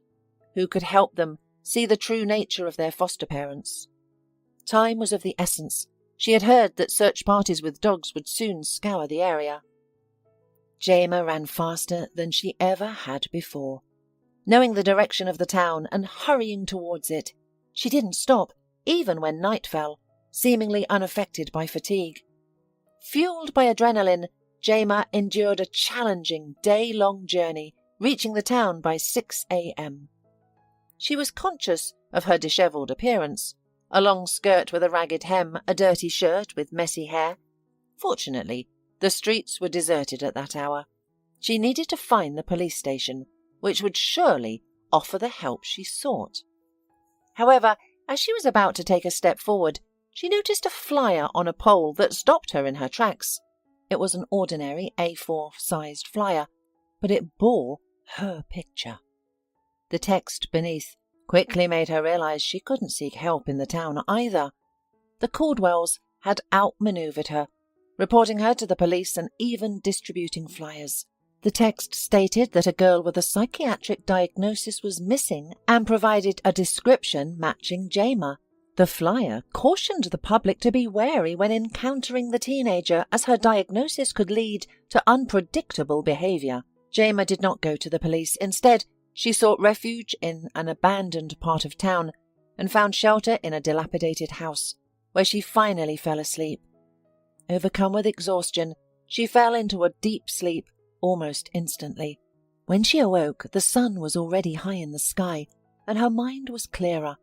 who could help them see the true nature of their foster parents. Time was of the essence. She had heard that search parties with dogs would soon scour the area. Jayma ran faster than she ever had before. Knowing the direction of the town and hurrying towards it, she didn't stop, even when night fell, seemingly unaffected by fatigue. Fueled by adrenaline, Jayma endured a challenging day-long journey, reaching the town by 6 a.m. She was conscious of her dishevelled appearance, a long skirt with a ragged hem, a dirty shirt with messy hair. Fortunately, the streets were deserted at that hour. She needed to find the police station, which would surely offer the help she sought. However, as she was about to take a step forward, she noticed a flyer on a pole that stopped her in her tracks. It was an ordinary A4-sized flyer, but it bore her picture. The text beneath quickly made her realize she couldn't seek help in the town either. The Caldwells had outmaneuvered her, reporting her to the police and even distributing flyers. The text stated that a girl with a psychiatric diagnosis was missing and provided a description matching Jayma, The flyer cautioned the public to be wary when encountering the teenager, as her diagnosis could lead to unpredictable behaviour. Jayma did not go to the police. Instead, she sought refuge in an abandoned part of town and found shelter in a dilapidated house, where she finally fell asleep. Overcome with exhaustion, she fell into a deep sleep almost instantly. When she awoke, the sun was already high in the sky, and her mind was clearer.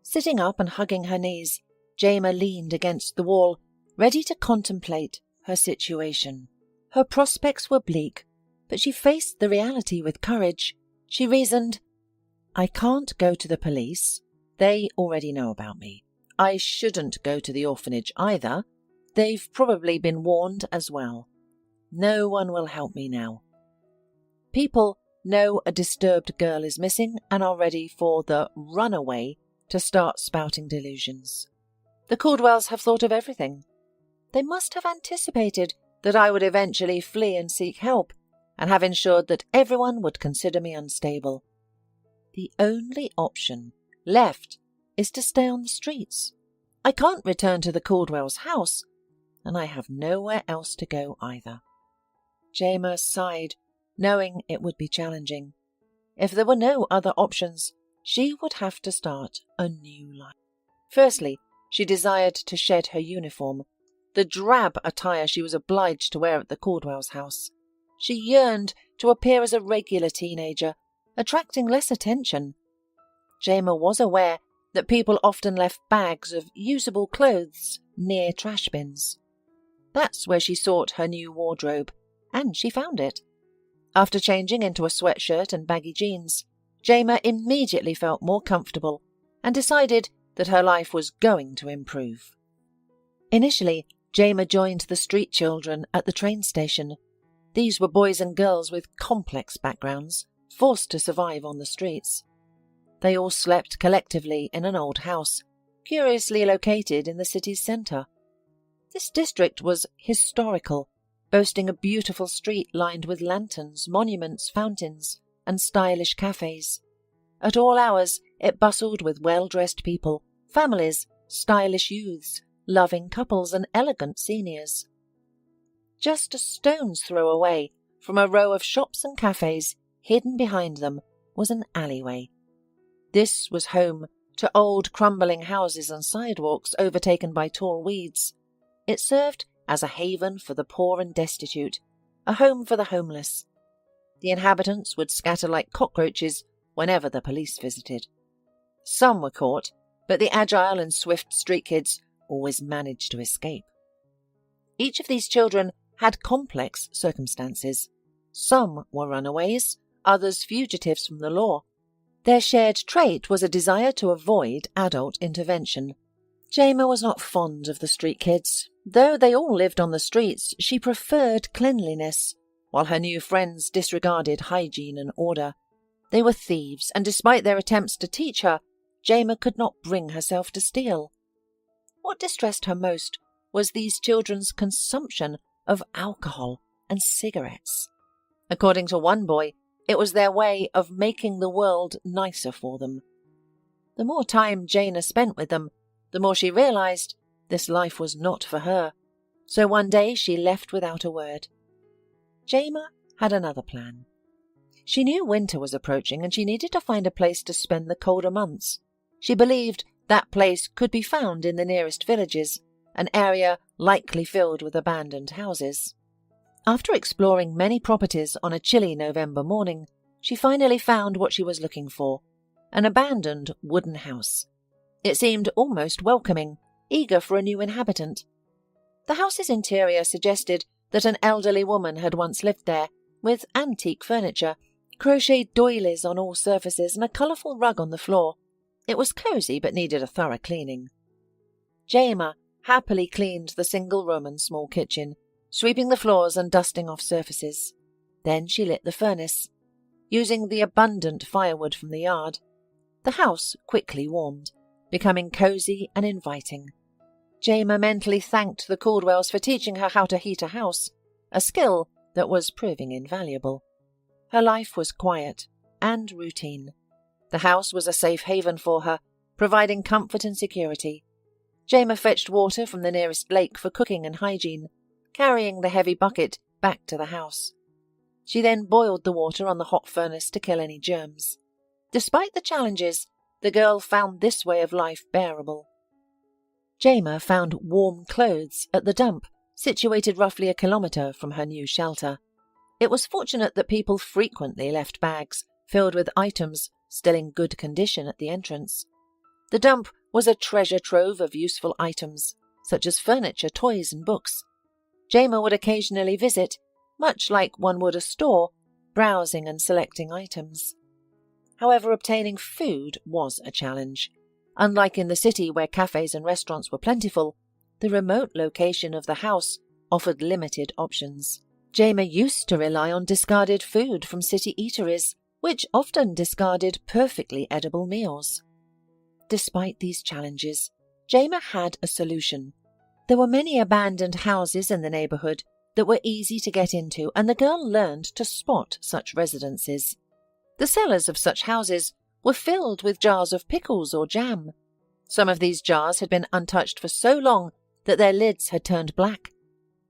Sitting up and hugging her knees, Jayma leaned against the wall, ready to contemplate her situation. Her prospects were bleak, but she faced the reality with courage. She reasoned, I can't go to the police. They already know about me. I shouldn't go to the orphanage either. They've probably been warned as well. No one will help me now. People know a disturbed girl is missing and are ready for the runaway to start spouting delusions. The Caldwells have thought of everything. They must have anticipated that I would eventually flee and seek help, and have ensured that everyone would consider me unstable. The only option left is to stay on the streets. I can't return to the Caldwells' house, and I have nowhere else to go either. Jayma sighed, knowing it would be challenging. If there were no other options, she would have to start a new life. Firstly, she desired to shed her uniform, the drab attire she was obliged to wear at the Caldwells' house. She yearned to appear as a regular teenager, attracting less attention. Jayma was aware that people often left bags of usable clothes near trash bins. That's where she sought her new wardrobe, and she found it. After changing into a sweatshirt and baggy jeans, Jayma immediately felt more comfortable and decided that her life was going to improve. Initially, Jayma joined the street children at the train station. These were boys and girls with complex backgrounds, forced to survive on the streets. They all slept collectively in an old house, curiously located in the city's centre. This district was historical, boasting a beautiful street lined with lanterns, monuments, fountains, and stylish cafes. At all hours, it bustled with well-dressed people, families, stylish youths, loving couples, and elegant seniors. Just a stone's throw away from a row of shops and cafes, hidden behind them, was an alleyway. This was home to old crumbling houses and sidewalks overtaken by tall weeds. It served as a haven for the poor and destitute, a home for the homeless. The inhabitants would scatter like cockroaches whenever the police visited. Some were caught, but the agile and swift street kids always managed to escape. Each of these children had complex circumstances. Some were runaways, others fugitives from the law. Their shared trait was a desire to avoid adult intervention. Jayma was not fond of the street kids. Though they all lived on the streets, she preferred cleanliness, while her new friends disregarded hygiene and order. They were thieves, and despite their attempts to teach her, Jayma could not bring herself to steal. What distressed her most was these children's consumption of alcohol and cigarettes. According to one boy, it was their way of making the world nicer for them. The more time Jayma spent with them, the more she realized this life was not for her. So one day she left without a word. Jayma had another plan. She knew winter was approaching and she needed to find a place to spend the colder months. She believed that place could be found in the nearest villages, an area likely filled with abandoned houses. After exploring many properties on a chilly November morning, she finally found what she was looking for, an abandoned wooden house. It seemed almost welcoming, eager for a new inhabitant. The house's interior suggested that an elderly woman had once lived there, with antique furniture, crocheted doilies on all surfaces, and a colourful rug on the floor. It was cosy but needed a thorough cleaning. Jayma happily cleaned the single room and small kitchen, sweeping the floors and dusting off surfaces. Then she lit the furnace. Using the abundant firewood from the yard, the house quickly warmed, becoming cosy and inviting. Jayma mentally thanked the Caldwells for teaching her how to heat a house, a skill that was proving invaluable. Her life was quiet and routine. The house was a safe haven for her, providing comfort and security. Jayma fetched water from the nearest lake for cooking and hygiene, carrying the heavy bucket back to the house. She then boiled the water on the hot furnace to kill any germs. Despite the challenges, the girl found this way of life bearable. Jayma found warm clothes at the dump, situated roughly a kilometre from her new shelter. It was fortunate that people frequently left bags filled with items still in good condition at the entrance. The dump was a treasure trove of useful items, such as furniture, toys and books. Jayma would occasionally visit, much like one would a store, browsing and selecting items. However, obtaining food was a challenge. Unlike in the city where cafes and restaurants were plentiful, the remote location of the house offered limited options. Jayma used to rely on discarded food from city eateries, which often discarded perfectly edible meals. Despite these challenges, Jayma had a solution. There were many abandoned houses in the neighbourhood that were easy to get into, and the girl learned to spot such residences. The cellars of such houses were filled with jars of pickles or jam. Some of these jars had been untouched for so long that their lids had turned black.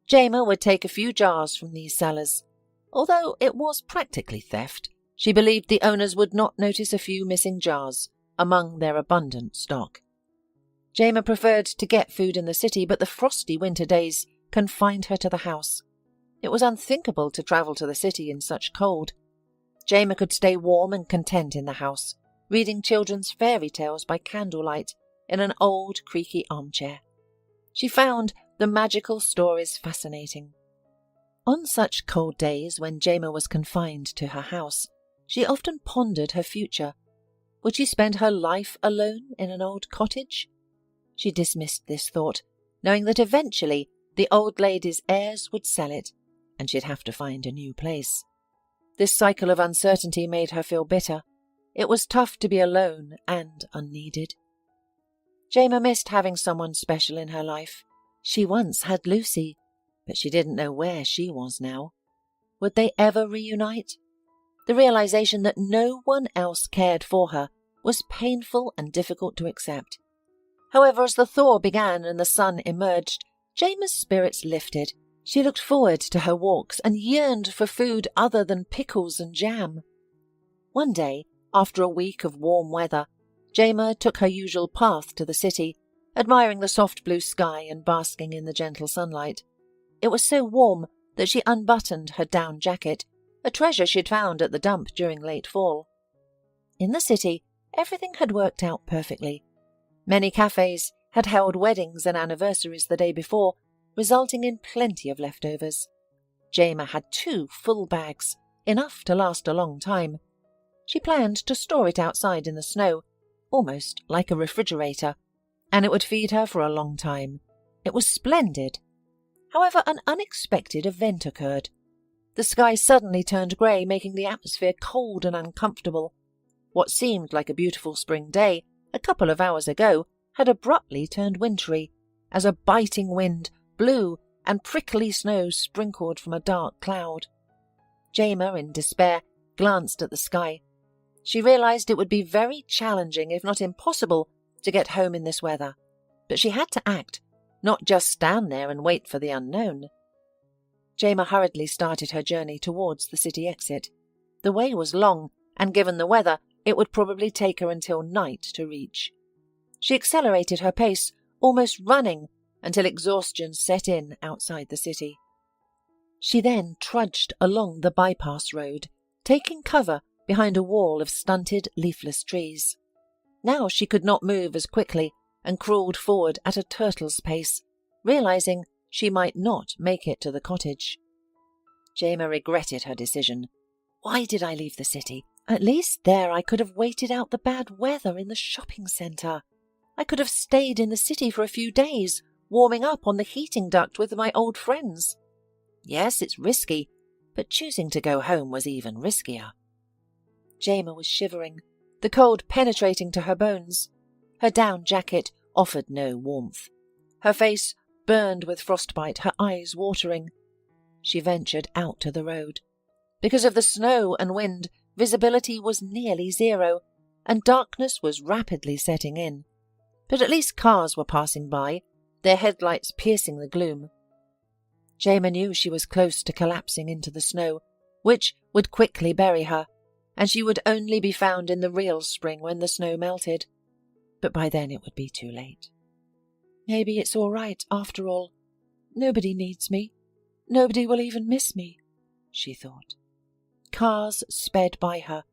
Jayma would take a few jars from these cellars. Although it was practically theft, she believed the owners would not notice a few missing jars among their abundant stock. Jayma preferred to get food in the city, but the frosty winter days confined her to the house. It was unthinkable to travel to the city in such cold. Jayma could stay warm and content in the house, reading children's fairy tales by candlelight in an old, creaky armchair. She found the magical stories fascinating. On such cold days when Jayma was confined to her house, she often pondered her future. Would she spend her life alone in an old cottage? She dismissed this thought, knowing that eventually the old lady's heirs would sell it, and she'd have to find a new place. This cycle of uncertainty made her feel bitter. It was tough to be alone and unneeded. Jayma missed having someone special in her life. She once had Lucy, but she didn't know where she was now. Would they ever reunite? The realization that no one else cared for her was painful and difficult to accept. However, as the thaw began and the sun emerged, Jayma's spirits lifted. She looked forward to her walks and yearned for food other than pickles and jam. One day, after a week of warm weather, Jayma took her usual path to the city, admiring the soft blue sky and basking in the gentle sunlight. It was so warm that she unbuttoned her down jacket, a treasure she'd found at the dump during late fall. In the city, everything had worked out perfectly. Many cafes had held weddings and anniversaries the day before, resulting in plenty of leftovers. Jayma had 2 full bags, enough to last a long time. She planned to store it outside in the snow, almost like a refrigerator, and it would feed her for a long time. It was splendid. However, an unexpected event occurred. The sky suddenly turned grey, making the atmosphere cold and uncomfortable. What seemed like a beautiful spring day a couple of hours ago had abruptly turned wintry, as a biting wind blew and prickly snow sprinkled from a dark cloud. Jayma, in despair, glanced at the sky. She realized it would be very challenging, if not impossible, to get home in this weather. But she had to act, not just stand there and wait for the unknown. Jayma hurriedly started her journey towards the city exit. The way was long, and given the weather, it would probably take her until night to reach. She accelerated her pace, almost running, until exhaustion set in outside the city. She then trudged along the bypass road, taking cover behind a wall of stunted, leafless trees. Now she could not move as quickly and crawled forward at a turtle's pace, realizing she might not make it to the cottage. Jayma regretted her decision. Why did I leave the city? At least there I could have waited out the bad weather in the shopping centre. I could have stayed in the city for a few days, warming up on the heating duct with my old friends. Yes, it's risky, but choosing to go home was even riskier. Jayma was shivering, the cold penetrating to her bones. Her down jacket offered no warmth. Her face burned with frostbite, her eyes watering. She ventured out to the road. Because of the snow and wind, visibility was nearly zero, and darkness was rapidly setting in. But at least cars were passing by, their headlights piercing the gloom. Jayma knew she was close to collapsing into the snow, which would quickly bury her, and she would only be found in the real spring when the snow melted. But by then it would be too late. Maybe it's all right after all. Nobody needs me. Nobody will even miss me, she thought. Cars sped by her.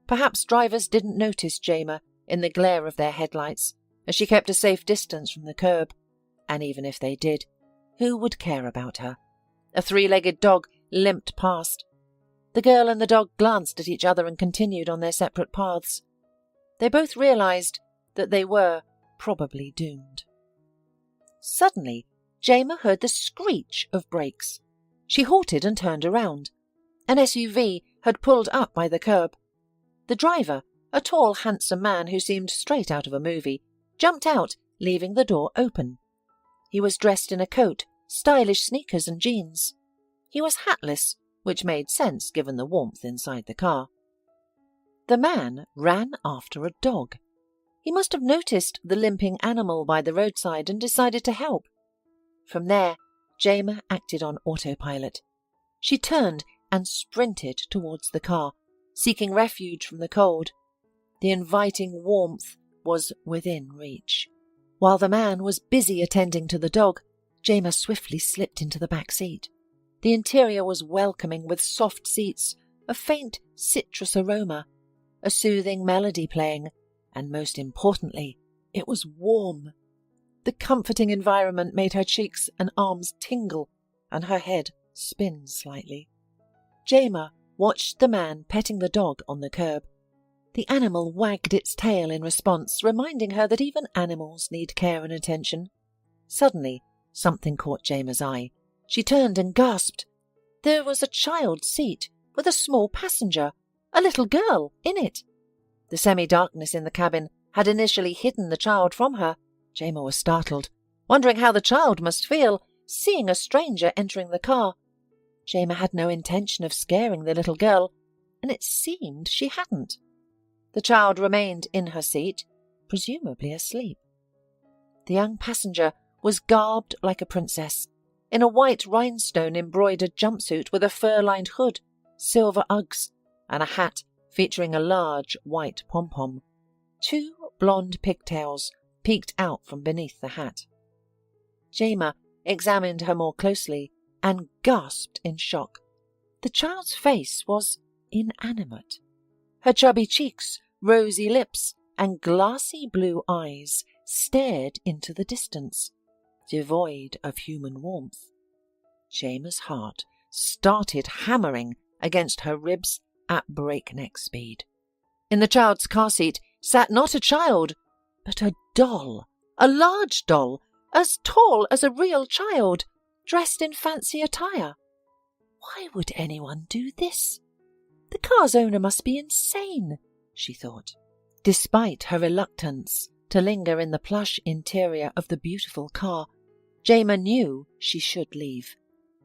Perhaps drivers didn't notice Jayma in the glare of their headlights, as she kept a safe distance from the curb. And even if they did, who would care about her? A three-legged dog limped past. The girl and the dog glanced at each other and continued on their separate paths. They both realized that they were probably doomed. Suddenly, Jayma heard the screech of brakes. She halted and turned around. An SUV had pulled up by the curb. The driver, a tall, handsome man who seemed straight out of a movie, jumped out, leaving the door open. He was dressed in a coat, stylish sneakers and jeans. He was hatless, which made sense given the warmth inside the car. The man ran after a dog. He must have noticed the limping animal by the roadside and decided to help. From there, Jayma acted on autopilot. She turned and sprinted towards the car, seeking refuge from the cold. The inviting warmth was within reach. While the man was busy attending to the dog, Jayma swiftly slipped into the back seat. The interior was welcoming with soft seats, a faint citrus aroma, a soothing melody playing, and most importantly, it was warm. The comforting environment made her cheeks and arms tingle and her head spin slightly. Jayma watched the man petting the dog on the curb. The animal wagged its tail in response, reminding her that even animals need care and attention. Suddenly, something caught Jayma's eye. She turned and gasped. There was a child's seat with a small passenger, a little girl, in it. The semi-darkness in the cabin had initially hidden the child from her. Jayma was startled, wondering how the child must feel, seeing a stranger entering the car. Jayma had no intention of scaring the little girl, and it seemed she hadn't. The child remained in her seat, presumably asleep. The young passenger was garbed like a princess, in a white rhinestone-embroidered jumpsuit with a fur-lined hood, silver Uggs, and a hat featuring a large white pom-pom. 2 blonde pigtails peeked out from beneath the hat. Jayma examined her more closely and gasped in shock. The child's face was inanimate. Her chubby cheeks, rosy lips, and glassy blue eyes stared into the distance, devoid of human warmth. Jayma's heart started hammering against her ribs at breakneck speed. In the child's car seat sat not a child, but a doll, a large doll, as tall as a real child, dressed in fancy attire. Why would anyone do this? The car's owner must be insane, she thought. Despite her reluctance to linger in the plush interior of the beautiful car, Jayma knew she should leave.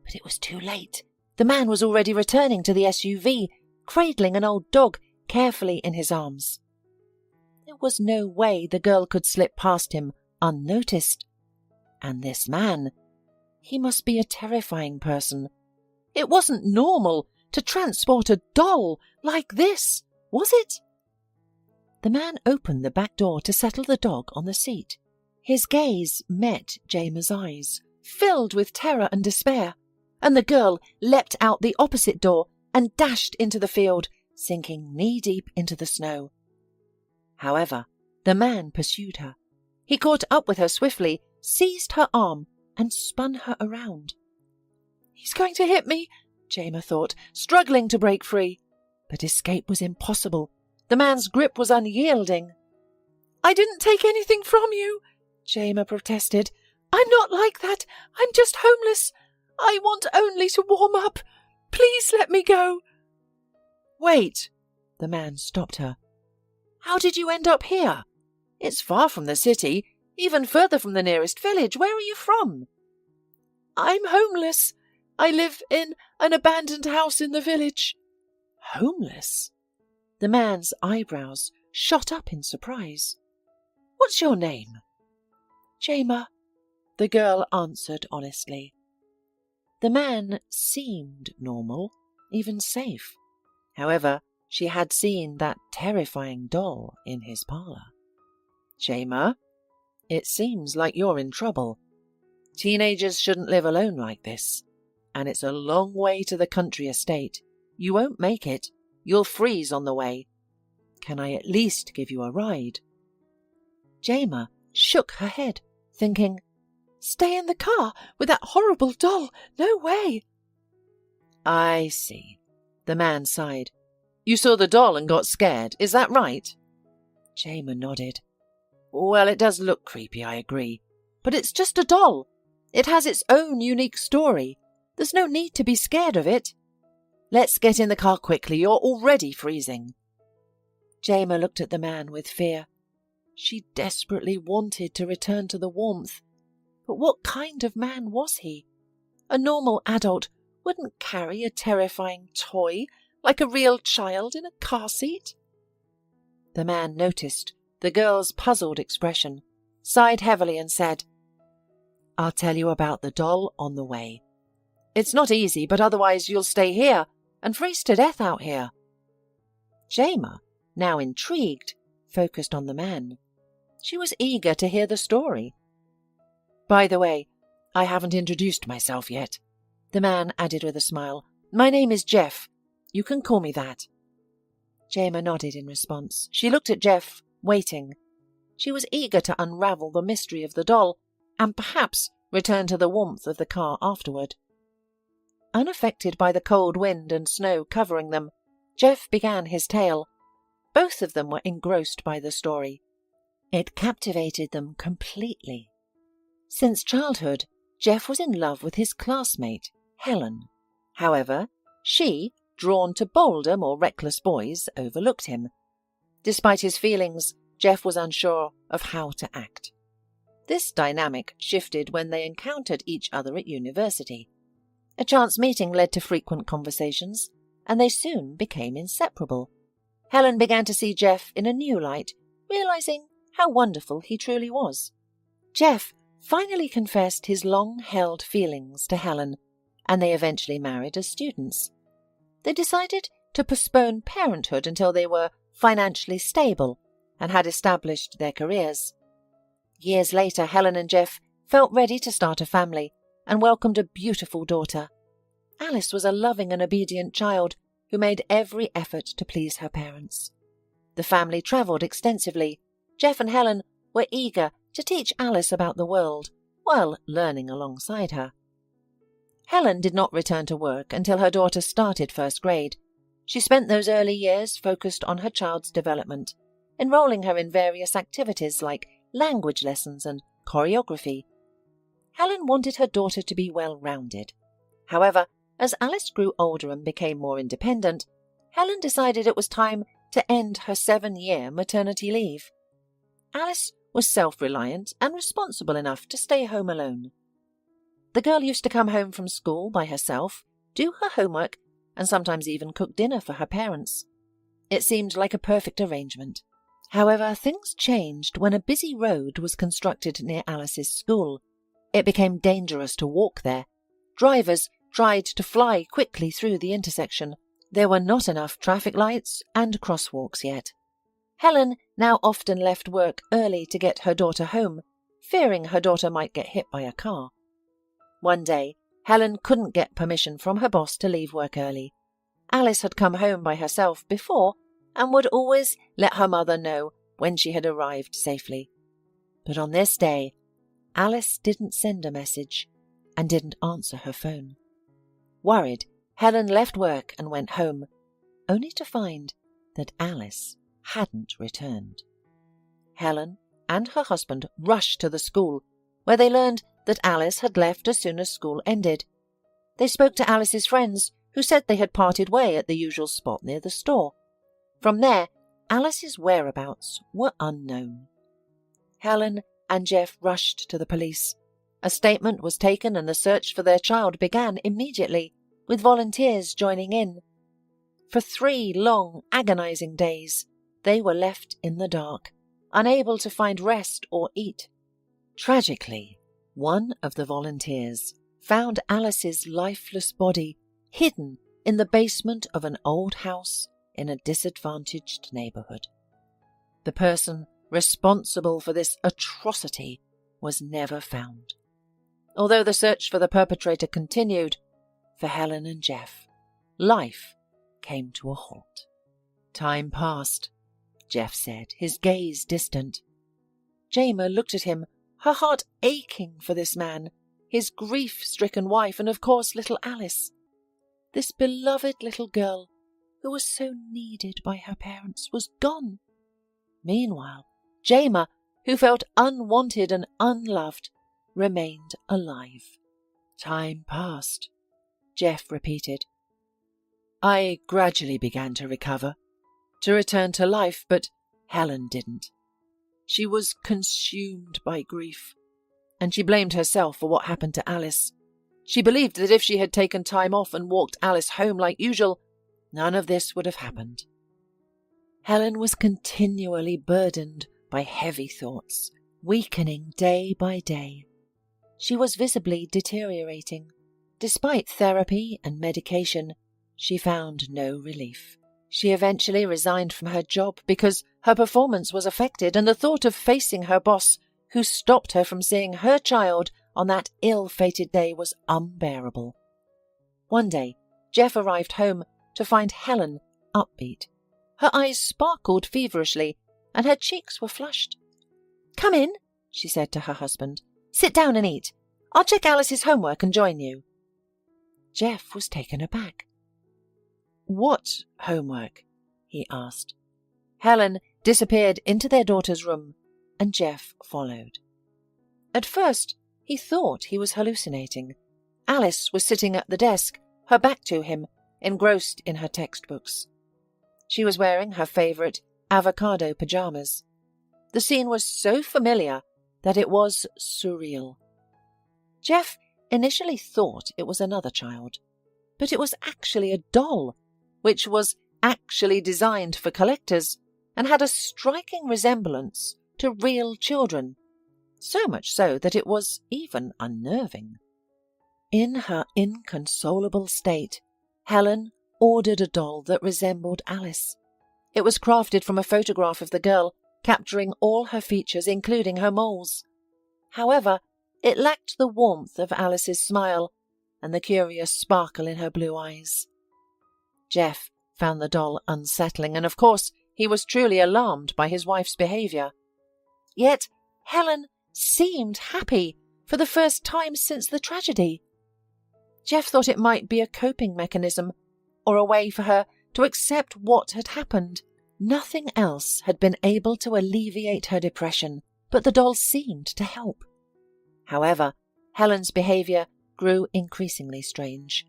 But it was too late. The man was already returning to the SUV, cradling an old dog carefully in his arms. There was no way the girl could slip past him unnoticed. And this man, he must be a terrifying person. It wasn't normal to transport a doll like this, was it? The man opened the back door to settle the dog on the seat. His gaze met Jayma's eyes, filled with terror and despair, and the girl leapt out the opposite door and dashed into the field, sinking knee-deep into the snow. However, the man pursued her. He caught up with her swiftly, seized her arm, and spun her around. He's going to hit me, Jayma thought, struggling to break free. But escape was impossible. The man's grip was unyielding. I didn't take anything from you, Jayma protested. I'm not like that. I'm just homeless. I want only to warm up. Please let me go. Wait, the man stopped her. How did you end up here? It's far from the city, even further from the nearest village. Where are you from? I'm homeless. I live in an abandoned house in the village. Homeless? The man's eyebrows shot up in surprise. "What's your name?" "Jayma," the girl answered honestly. The man seemed normal, even safe. However, she had seen that terrifying doll in his parlour. "Jayma, it seems like you're in trouble. Teenagers shouldn't live alone like this. And it's a long way to the country estate. You won't make it. You'll freeze on the way. Can I at least give you a ride?" Jayma shook her head, thinking, "Stay in the car with that horrible doll. No way." "I see." The man sighed. "You saw the doll and got scared, is that right?" Jayma nodded. "Well, it does look creepy, I agree. But it's just a doll. It has its own unique story. There's no need to be scared of it. Let's get in the car quickly. You're already freezing." Jayma looked at the man with fear. She desperately wanted to return to the warmth. But what kind of man was he? A normal adult wouldn't carry a terrifying toy like a real child in a car seat. The man noticed the girl's puzzled expression, sighed heavily and said, "I'll tell you about the doll on the way. It's not easy, but otherwise you'll stay here and freeze to death out here." Jayma, now intrigued, focused on the man. She was eager to hear the story. "By the way, I haven't introduced myself yet," the man added with a smile. "My name is Jeff. You can call me that." Jayma nodded in response. She looked at Jeff, waiting. She was eager to unravel the mystery of the doll and perhaps return to the warmth of the car afterward. Unaffected by the cold wind and snow covering them, Jeff began his tale. Both of them were engrossed by the story. It captivated them completely. Since childhood, Jeff was in love with his classmate, Helen. However, she, drawn to bolder, more reckless boys, overlooked him. Despite his feelings, Jeff was unsure of how to act. This dynamic shifted when they encountered each other at university. A chance meeting led to frequent conversations, and they soon became inseparable. Helen began to see Jeff in a new light, realizing how wonderful he truly was. Jeff finally confessed his long-held feelings to Helen, and they eventually married as students. They decided to postpone parenthood until they were financially stable and had established their careers. Years later, Helen and Jeff felt ready to start a family and welcomed a beautiful daughter. Alice was a loving and obedient child who made every effort to please her parents. The family travelled extensively. Jeff and Helen were eager to teach Alice about the world while learning alongside her. Helen did not return to work until her daughter started first grade. She spent those early years focused on her child's development, enrolling her in various activities like language lessons and choreography. Helen wanted her daughter to be well-rounded. However, as Alice grew older and became more independent, Helen decided it was time to end her 7-year maternity leave. Alice was self-reliant and responsible enough to stay home alone. The girl used to come home from school by herself, do her homework, and sometimes even cook dinner for her parents. It seemed like a perfect arrangement. However, things changed when a busy road was constructed near Alice's school. It became dangerous to walk there. Drivers tried to fly quickly through the intersection. There were not enough traffic lights and crosswalks yet. Helen now often left work early to get her daughter home, fearing her daughter might get hit by a car. One day, Helen couldn't get permission from her boss to leave work early. Alice had come home by herself before and would always let her mother know when she had arrived safely. But on this day, Alice didn't send a message and didn't answer her phone. Worried, Helen left work and went home, only to find that Alice hadn't returned. Helen and her husband rushed to the school, where they learned that Alice had left as soon as school ended. They spoke to Alice's friends, who said they had parted way at the usual spot near the store. From there, Alice's whereabouts were unknown. Helen and Jeff rushed to the police. A statement was taken and the search for their child began immediately, with volunteers joining in. For 3 long, agonizing days, they were left in the dark, unable to find rest or eat. Tragically, one of the volunteers found Alice's lifeless body hidden in the basement of an old house in a disadvantaged neighborhood. The person responsible for this atrocity was never found. Although the search for the perpetrator continued, for Helen and Jeff, life came to a halt. Time passed, Jeff said, his gaze distant. Jayma looked at him, her heart aching for this man, his grief-stricken wife, and of course little Alice. This beloved little girl, who was so needed by her parents, was gone. Meanwhile, Jayma, who felt unwanted and unloved, remained alive. Time passed, Jeff repeated. I gradually began to recover, to return to life, but Helen didn't. She was consumed by grief, and she blamed herself for what happened to Alice. She believed that if she had taken time off and walked Alice home like usual, none of this would have happened. Helen was continually burdened by heavy thoughts, weakening day by day. She was visibly deteriorating. Despite therapy and medication, she found no relief. She eventually resigned from her job because her performance was affected, and the thought of facing her boss, who stopped her from seeing her child on that ill-fated day, was unbearable. One day, Jeff arrived home to find Helen upbeat. Her eyes sparkled feverishly, and her cheeks were flushed. "Come in," she said to her husband. "Sit down and eat. I'll check Alice's homework and join you." Jeff was taken aback. "What homework?" he asked. Helen disappeared into their daughter's room, and Jeff followed. At first, he thought he was hallucinating. Alice was sitting at the desk, her back to him, engrossed in her textbooks. She was wearing her favourite avocado pajamas. The scene was so familiar that it was surreal. Jeff initially thought it was another child, but it was actually a doll, which was actually designed for collectors and had a striking resemblance to real children, so much so that it was even unnerving. In her inconsolable state, Helen ordered a doll that resembled Alice. It was crafted from a photograph of the girl, capturing all her features, including her moles. However, it lacked the warmth of Alice's smile and the curious sparkle in her blue eyes. Jeff found the doll unsettling, and of course he was truly alarmed by his wife's behaviour. Yet Helen seemed happy for the first time since the tragedy. Jeff thought it might be a coping mechanism, or a way for her to accept what had happened. Nothing else had been able to alleviate her depression, but the doll seemed to help. However, Helen's behaviour grew increasingly strange.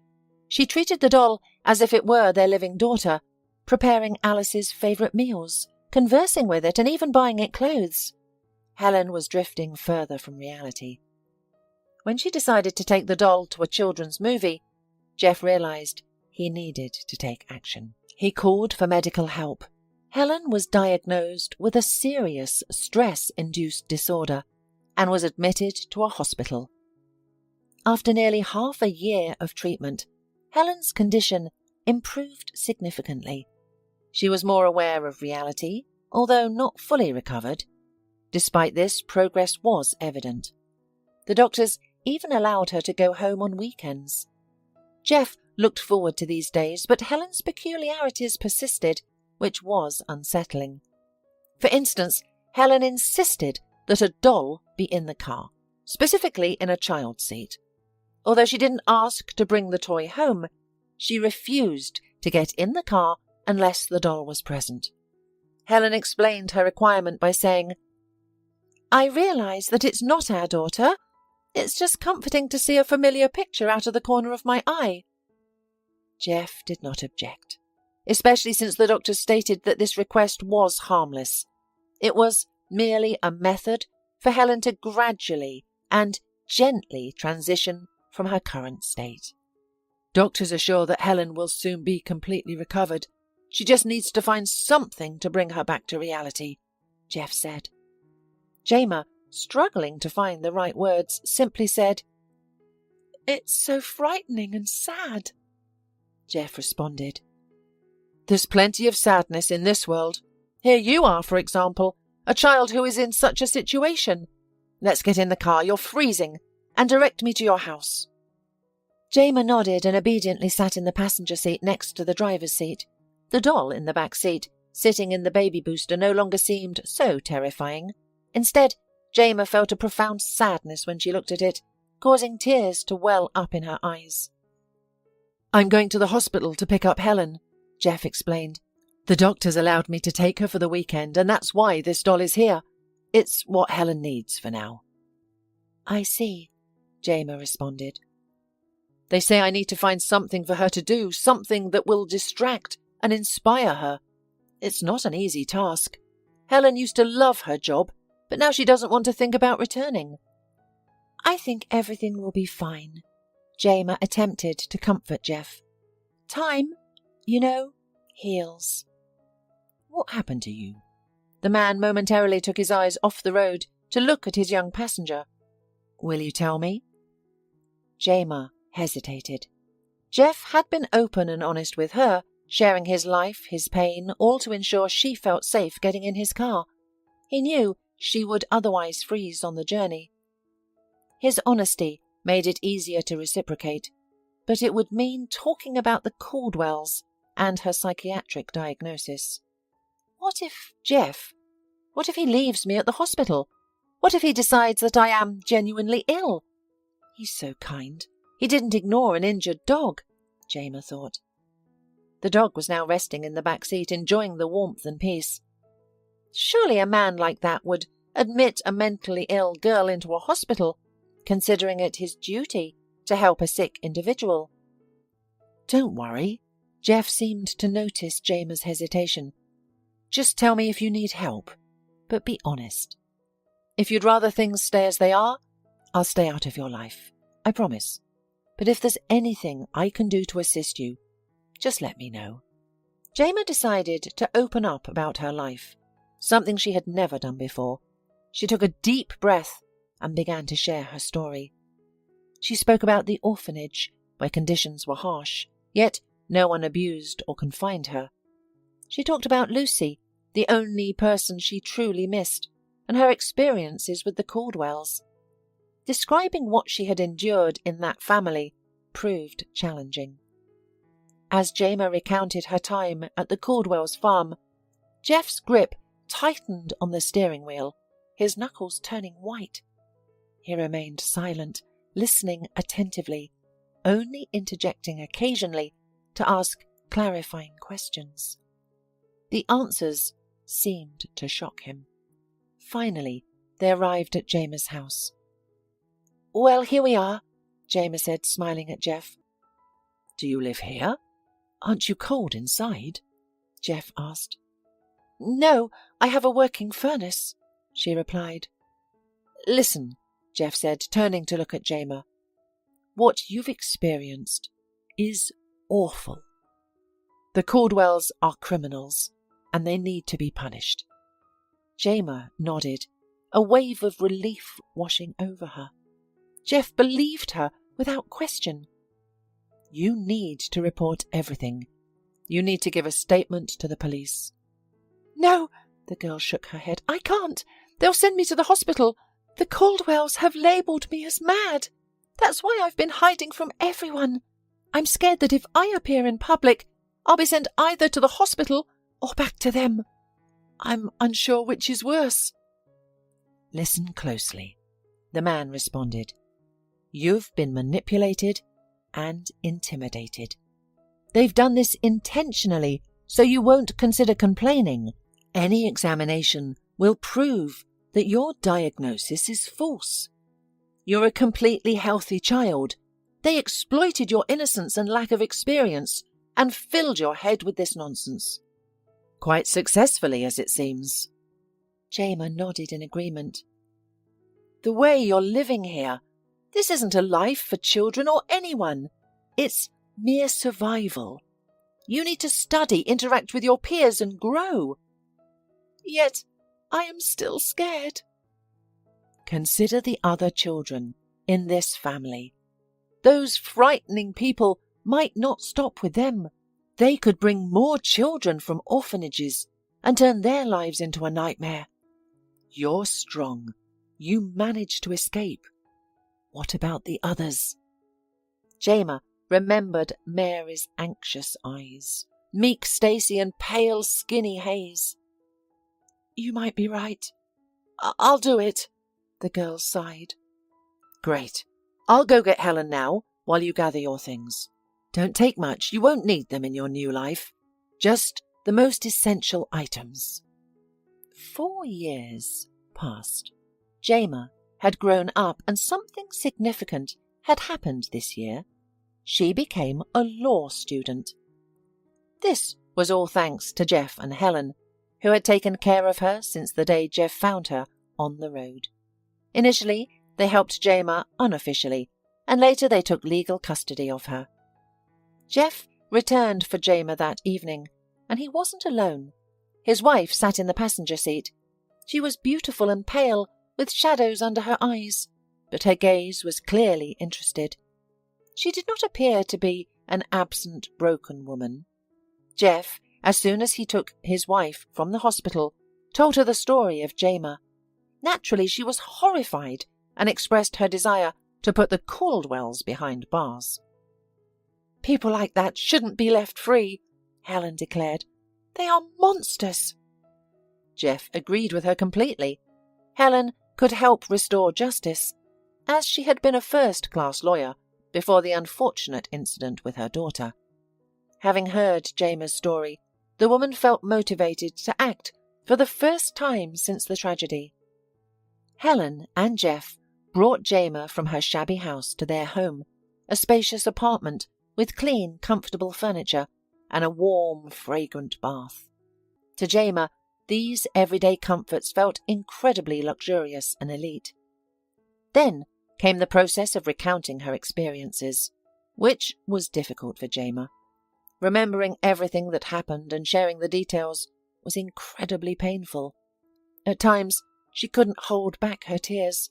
She treated the doll as if it were their living daughter, preparing Alice's favourite meals, conversing with it, and even buying it clothes. Helen was drifting further from reality. When she decided to take the doll to a children's movie, Jeff realised he needed to take action. He called for medical help. Helen was diagnosed with a serious stress-induced disorder and was admitted to a hospital. After nearly half a year of treatment, Helen's condition improved significantly. She was more aware of reality, although not fully recovered. Despite this, progress was evident. The doctors even allowed her to go home on weekends. Jeff looked forward to these days, but Helen's peculiarities persisted, which was unsettling. For instance, Helen insisted that a doll be in the car, specifically in a child's seat. Although she didn't ask to bring the toy home, she refused to get in the car unless the doll was present. Helen explained her requirement by saying, "I realise that it's not our daughter. It's just comforting to see a familiar picture out of the corner of my eye." Jeff did not object, especially since the doctor stated that this request was harmless. It was merely a method for Helen to gradually and gently transition from her current state. Doctors assure that Helen will soon be completely recovered, She just needs to find something to bring her back to reality, Jeff said. Jayma, struggling to find the right words, simply said, "It's so frightening and sad." Jeff responded, "There's plenty of sadness in this world. Here you are, for example, a child who is in such a situation. Let's get in the car, you're freezing, and direct me to your house." Jayma nodded and obediently sat in the passenger seat next to the driver's seat. The doll in the back seat, sitting in the baby booster, no longer seemed so terrifying. Instead, Jayma felt a profound sadness when she looked at it, causing tears to well up in her eyes. "I'm going to the hospital to pick up Helen," Jeff explained. "The doctors allowed me to take her for the weekend, and that's why this doll is here. It's what Helen needs for now." "I see," Jayma responded. "They say I need to find something for her to do, something that will distract and inspire her. It's not an easy task. Helen used to love her job, but now she doesn't want to think about returning." "I think everything will be fine," Jayma attempted to comfort Jeff. "Time, heals." "What happened to you?" The man momentarily took his eyes off the road to look at his young passenger. "Will you tell me?" Jayma hesitated. Jeff had been open and honest with her, sharing his life, his pain, all to ensure she felt safe getting in his car. He knew she would otherwise freeze on the journey. His honesty made it easier to reciprocate, but it would mean talking about the Caldwells and her psychiatric diagnosis. What if he leaves me at the hospital? What if he decides that I am genuinely ill? He's so kind. He didn't ignore an injured dog, Jayma thought. The dog was now resting in the back seat, enjoying the warmth and peace. Surely a man like that would admit a mentally ill girl into a hospital, considering it his duty to help a sick individual. "Don't worry." Jeff seemed to notice Jayma's hesitation. "Just tell me if you need help, but be honest. If you'd rather things stay as they are, I'll stay out of your life. I promise. But if there's anything I can do to assist you, just let me know." Jayma decided to open up about her life, something she had never done before. She took a deep breath and began to share her story. She spoke about the orphanage, where conditions were harsh, yet no one abused or confined her. She talked about Lucy, the only person she truly missed, and her experiences with the Caldwells. Describing what she had endured in that family proved challenging. As Jayma recounted her time at the Caldwells' farm, Jeff's grip tightened on the steering wheel, his knuckles turning white. He remained silent, listening attentively, only interjecting occasionally to ask clarifying questions. The answers seemed to shock him. Finally, they arrived at Jayma's house. "Well, here we are," Jayma said, smiling at Jeff. "Do you live here? Aren't you cold inside?" Jeff asked. "No, I have a working furnace," she replied. "Listen," Jeff said, turning to look at Jayma. "What you've experienced is awful. The Caldwells are criminals, and they need to be punished." Jayma nodded, a wave of relief washing over her. Jeff believed her without question. "You need to report everything. You need to give a statement to the police." "No," the girl shook her head. "I can't. They'll send me to the hospital. The Caldwells have labelled me as mad. That's why I've been hiding from everyone. I'm scared that if I appear in public, I'll be sent either to the hospital or back to them. I'm unsure which is worse." "Listen closely," the man responded. "You've been manipulated and intimidated. They've done this intentionally, so you won't consider complaining. Any examination will prove that your diagnosis is false. You're a completely healthy child. They exploited your innocence and lack of experience and filled your head with this nonsense. Quite successfully, as it seems." Jayma nodded in agreement. "The way you're living here, this isn't a life for children or anyone. It's mere survival. You need to study, interact with your peers, and grow. Yet I am still scared. Consider the other children in this family. Those frightening people might not stop with them. They could bring more children from orphanages and turn their lives into a nightmare. You're strong. You managed to escape. What about the others? Jayma remembered Mary's anxious eyes, meek Stacy and pale, skinny Hayes. You might be right. I'll do it, the girl sighed. Great. I'll go get Helen now while you gather your things. Don't take much. You won't need them in your new life. Just the most essential items. 4 years passed. Jayma had grown up and something significant had happened this year. She became a law student. This was all thanks to Jeff and Helen, who had taken care of her since the day Jeff found her on the road. Initially, they helped Jayma unofficially, and later they took legal custody of her. Jeff returned for Jayma that evening, and he wasn't alone. His wife sat in the passenger seat. She was beautiful and pale, with shadows under her eyes, but her gaze was clearly interested. She did not appear to be an absent, broken woman. Jeff, as soon as he took his wife from the hospital, told her the story of Jayma. Naturally, she was horrified and expressed her desire to put the Caldwells behind bars. People like that shouldn't be left free, Helen declared. They are monsters. Jeff agreed with her completely. Helen could help restore justice, as she had been a first-class lawyer before the unfortunate incident with her daughter. Having heard Jayma's story, the woman felt motivated to act for the first time since the tragedy. Helen and Jeff brought Jayma from her shabby house to their home, a spacious apartment with clean, comfortable furniture and a warm, fragrant bath. To Jayma, these everyday comforts felt incredibly luxurious and elite. Then came the process of recounting her experiences, which was difficult for Jayma. Remembering everything that happened and sharing the details was incredibly painful. At times, she couldn't hold back her tears.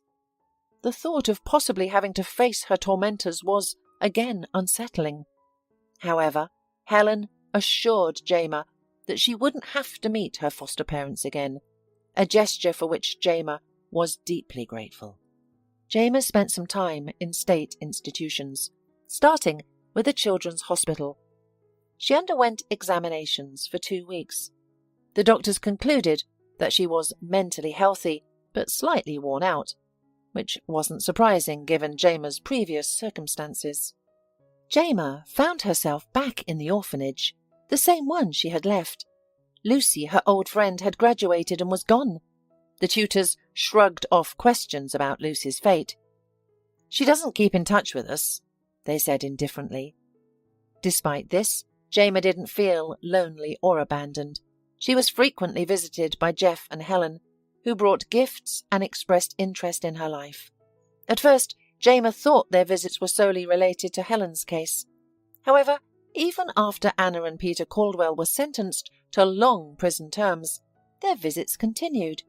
The thought of possibly having to face her tormentors was, again, unsettling. However, Helen assured Jayma that she wouldn't have to meet her foster parents again, a gesture for which Jayma was deeply grateful. Jayma spent some time in state institutions, starting with a children's hospital. She underwent examinations for 2 weeks. The doctors concluded that she was mentally healthy but slightly worn out, which wasn't surprising given Jayma's previous circumstances. Jayma found herself back in the orphanage, the same one she had left. Lucy, her old friend, had graduated and was gone. The tutors shrugged off questions about Lucy's fate. She doesn't keep in touch with us, they said indifferently. Despite this, Jayma didn't feel lonely or abandoned. She was frequently visited by Jeff and Helen, who brought gifts and expressed interest in her life. At first, Jayma thought their visits were solely related to Helen's case. However, even after Anna and Peter Caldwell were sentenced to long prison terms, their visits continued.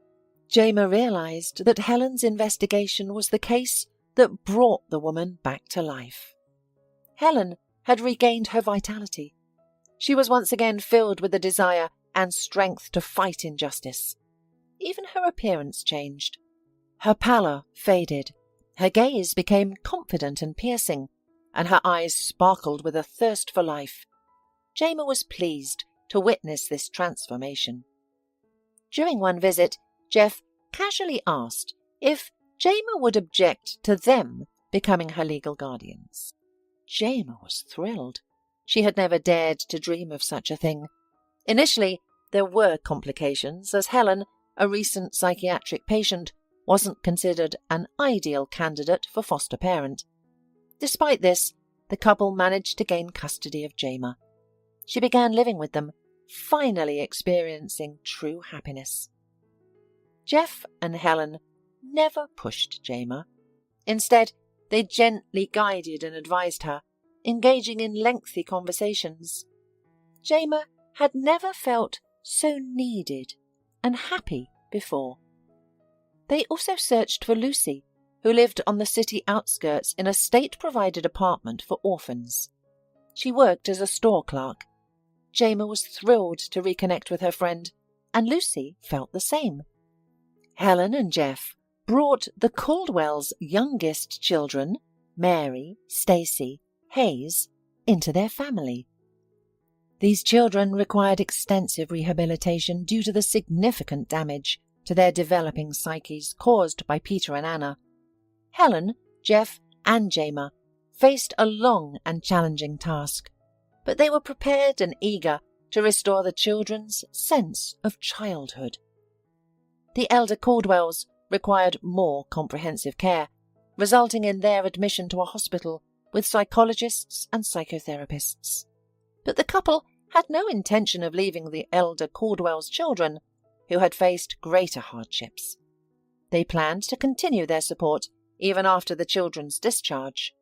Jayma realized that Helen's investigation was the case that brought the woman back to life. Helen had regained her vitality. She was once again filled with the desire and strength to fight injustice. Even her appearance changed. Her pallor faded. Her gaze became confident and piercing, and her eyes sparkled with a thirst for life. Jayma was pleased to witness this transformation. During one visit, Jeff casually asked if Jayma would object to them becoming her legal guardians. Jayma was thrilled. She had never dared to dream of such a thing. Initially, there were complications, as Helen, a recent psychiatric patient, wasn't considered an ideal candidate for foster parent. Despite this, the couple managed to gain custody of Jayma. She began living with them, finally experiencing true happiness. Jeff and Helen never pushed Jayma. Instead, they gently guided and advised her, engaging in lengthy conversations. Jayma had never felt so needed and happy before. They also searched for Lucy, who lived on the city outskirts in a state-provided apartment for orphans. She worked as a store clerk. Jayma was thrilled to reconnect with her friend, and Lucy felt the same. Helen and Jeff brought the Caldwells' youngest children, Mary, Stacy, Hayes, into their family. These children required extensive rehabilitation due to the significant damage to their developing psyches caused by Peter and Anna. Helen, Jeff, and Jayma faced a long and challenging task, but they were prepared and eager to restore the children's sense of childhood. The elder Caldwells required more comprehensive care, resulting in their admission to a hospital with psychologists and psychotherapists. But the couple had no intention of leaving the elder Caldwell's children, who had faced greater hardships. They planned to continue their support even after the children's discharge.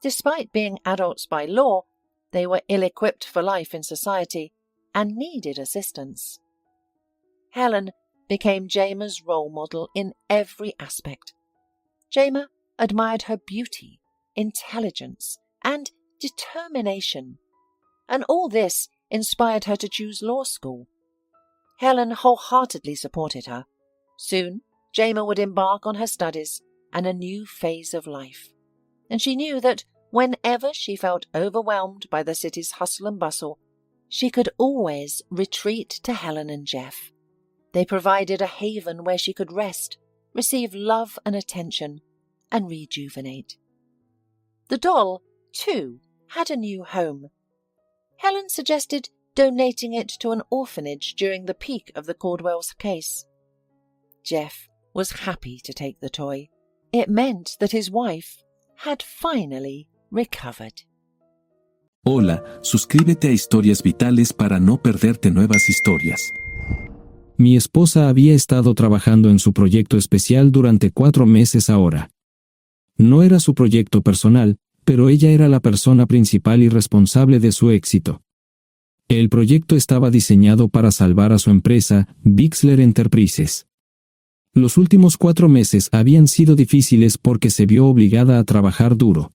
Despite being adults by law, they were ill-equipped for life in society and needed assistance. Helen became Jayma's role model in every aspect. Jayma admired her beauty, intelligence, and determination, and all this inspired her to choose law school. Helen wholeheartedly supported her. Soon, Jayma would embark on her studies and a new phase of life, and she knew that whenever she felt overwhelmed by the city's hustle and bustle, she could always retreat to Helen and Jeff. They provided a haven where she could rest, receive love and attention, and rejuvenate. The doll, too, had a new home. Helen suggested donating it to an orphanage during the peak of the Caldwell's case. Jeff was happy to take the toy. It meant that his wife had finally recovered. Hola, suscríbete a Historias Vitales para no perderte nuevas historias. Mi esposa había estado trabajando en su proyecto especial durante 4 meses ahora. No era su proyecto personal, pero ella era la persona principal y responsable de su éxito. El proyecto estaba diseñado para salvar a su empresa, Bixler Enterprises. Los últimos 4 meses habían sido difíciles porque se vio obligada a trabajar duro.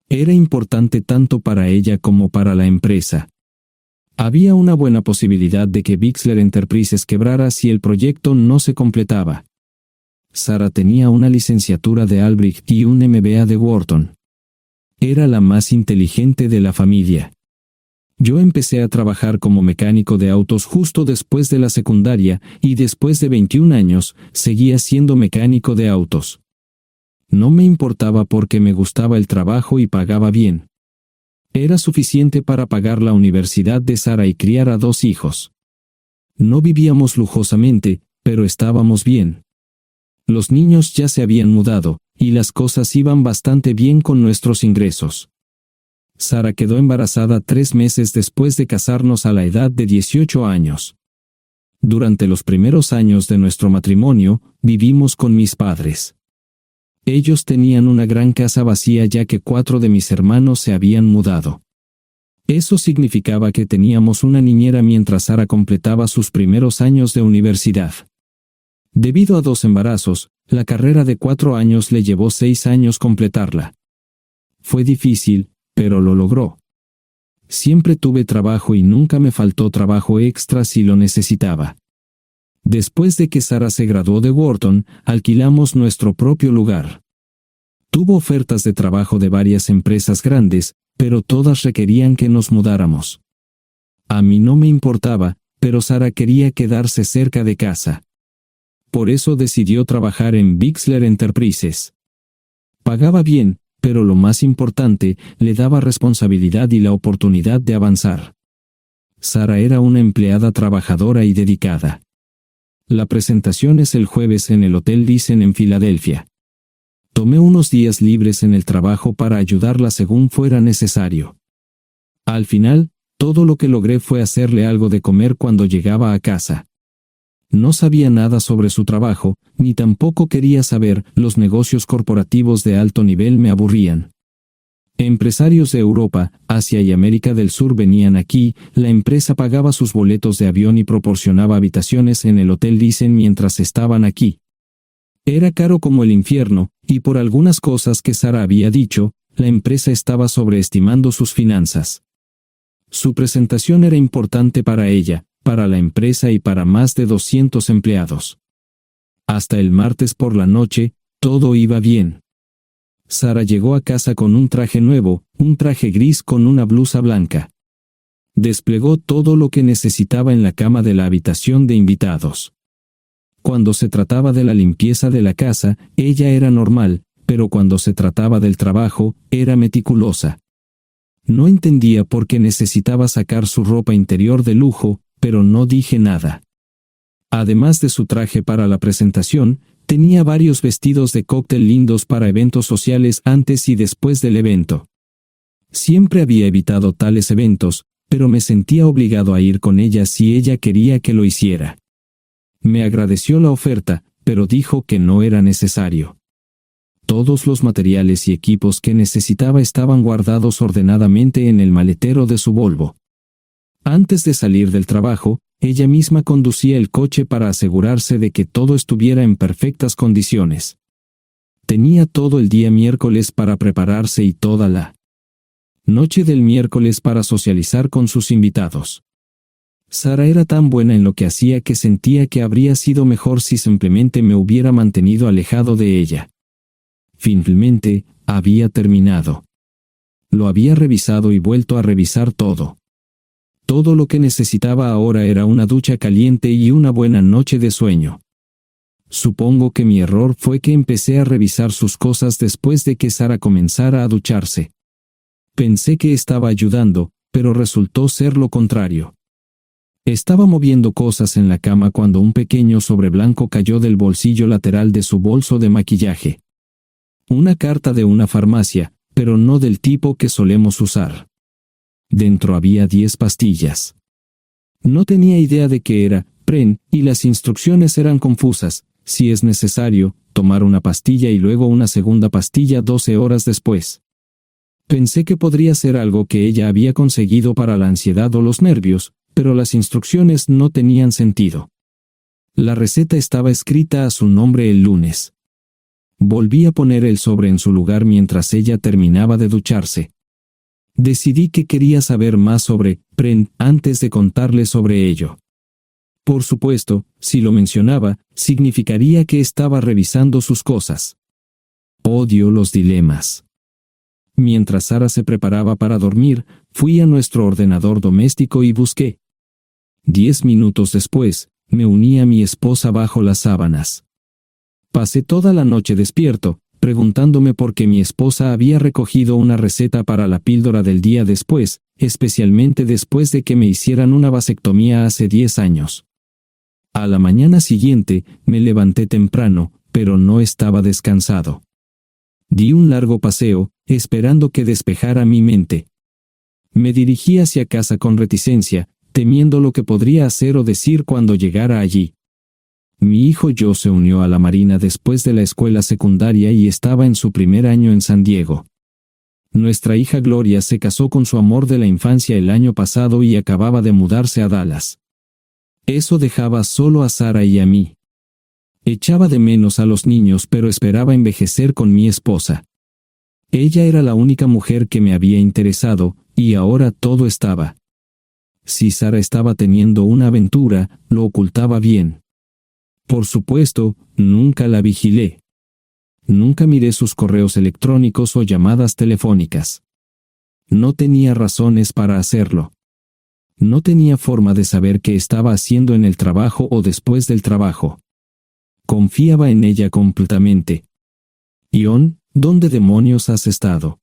Era importante tanto para ella como para la empresa. Había una buena posibilidad de que Bixler Enterprises quebrara si el proyecto no se completaba. Sarah tenía una licenciatura de Albrecht y un MBA de Wharton. Era la más inteligente de la familia. Yo empecé a trabajar como mecánico de autos justo después de la secundaria y después de 21 años seguía siendo mecánico de autos. No me importaba porque me gustaba el trabajo y pagaba bien. Era suficiente para pagar la universidad de Sarah y criar a 2 hijos. No vivíamos lujosamente, pero estábamos bien. Los niños ya se habían mudado, y las cosas iban bastante bien con nuestros ingresos. Sarah quedó embarazada 3 meses después de casarnos a la edad de 18 años. Durante los primeros años de nuestro matrimonio, vivimos con mis padres. Ellos tenían una gran casa vacía ya que 4 de mis hermanos se habían mudado. Eso significaba que teníamos una niñera mientras Sarah completaba sus primeros años de universidad. Debido a 2 embarazos, la carrera de 4 años le llevó 6 años completarla. Fue difícil, pero lo logró. Siempre tuve trabajo y nunca me faltó trabajo extra si lo necesitaba. Después de que Sarah se graduó de Wharton, alquilamos nuestro propio lugar. Tuvo ofertas de trabajo de varias empresas grandes, pero todas requerían que nos mudáramos. A mí no me importaba, pero Sarah quería quedarse cerca de casa. Por eso decidió trabajar en Bixler Enterprises. Pagaba bien, pero lo más importante, le daba responsabilidad y la oportunidad de avanzar. Sarah era una empleada trabajadora y dedicada. La presentación es el jueves en el Hotel Dicen en Filadelfia. Tomé unos días libres en el trabajo para ayudarla según fuera necesario. Al final, todo lo que logré fue hacerle algo de comer cuando llegaba a casa. No sabía nada sobre su trabajo, ni tampoco quería saber, los negocios corporativos de alto nivel me aburrían. Empresarios de Europa, Asia y América del Sur venían aquí, la empresa pagaba sus boletos de avión y proporcionaba habitaciones en el Hotel Dicen mientras estaban aquí. Era caro como el infierno, y por algunas cosas que Sara había dicho, la empresa estaba sobreestimando sus finanzas. Su presentación era importante para ella, para la empresa y para más de 200 empleados. Hasta el martes por la noche, todo iba bien. Sara llegó a casa con un traje nuevo, un traje gris con una blusa blanca. Desplegó todo lo que necesitaba en la cama de la habitación de invitados. Cuando se trataba de la limpieza de la casa, ella era normal, pero cuando se trataba del trabajo, era meticulosa. No entendía por qué necesitaba sacar su ropa interior de lujo, pero no dije nada. Además de su traje para la presentación, tenía varios vestidos de cóctel lindos para eventos sociales antes y después del evento. Siempre había evitado tales eventos, pero me sentía obligado a ir con ella si ella quería que lo hiciera. Me agradeció la oferta, pero dijo que no era necesario. Todos los materiales y equipos que necesitaba estaban guardados ordenadamente en el maletero de su Volvo. Antes de salir del trabajo, ella misma conducía el coche para asegurarse de que todo estuviera en perfectas condiciones. Tenía todo el día miércoles para prepararse y toda la noche del miércoles para socializar con sus invitados. Sara era tan buena en lo que hacía que sentía que habría sido mejor si simplemente me hubiera mantenido alejado de ella. Finalmente, había terminado. Lo había revisado y vuelto a revisar todo. Todo lo que necesitaba ahora era una ducha caliente y una buena noche de sueño. Supongo que mi error fue que empecé a revisar sus cosas después de que Sara comenzara a ducharse. Pensé que estaba ayudando, pero resultó ser lo contrario. Estaba moviendo cosas en la cama cuando un pequeño sobre blanco cayó del bolsillo lateral de su bolso de maquillaje. Una carta de una farmacia, pero no del tipo que solemos usar. Dentro había 10 pastillas. No tenía idea de qué era, Pren, y las instrucciones eran confusas. Si es necesario, tomar una pastilla y luego una segunda pastilla 12 horas después. Pensé que podría ser algo que ella había conseguido para la ansiedad o los nervios, pero las instrucciones no tenían sentido. La receta estaba escrita a su nombre el lunes. Volví a poner el sobre en su lugar mientras ella terminaba de ducharse. Decidí que quería saber más sobre Pren antes de contarle sobre ello. Por supuesto, si lo mencionaba, significaría que estaba revisando sus cosas. Odio los dilemas. Mientras Sara se preparaba para dormir, fui a nuestro ordenador doméstico y busqué. 10 minutos después, me uní a mi esposa bajo las sábanas. Pasé toda la noche despierto, preguntándome por qué mi esposa había recogido una receta para la píldora del día después, especialmente después de que me hicieran una vasectomía hace 10 años. A la mañana siguiente, me levanté temprano, pero no estaba descansado. Di un largo paseo, esperando que despejara mi mente. Me dirigí hacia casa con reticencia, temiendo lo que podría hacer o decir cuando llegara allí. Mi hijo Joe se unió a la Marina después de la escuela secundaria y estaba en su primer año en San Diego. Nuestra hija Gloria se casó con su amor de la infancia el año pasado y acababa de mudarse a Dallas. Eso dejaba solo a Sara y a mí. Echaba de menos a los niños, pero esperaba envejecer con mi esposa. Ella era la única mujer que me había interesado, y ahora todo estaba. Si Sara estaba teniendo una aventura, lo ocultaba bien. Por supuesto, nunca la vigilé. Nunca miré sus correos electrónicos o llamadas telefónicas. No tenía razones para hacerlo. No tenía forma de saber qué estaba haciendo en el trabajo o después del trabajo. Confiaba en ella completamente. Ion, ¿dónde demonios has estado?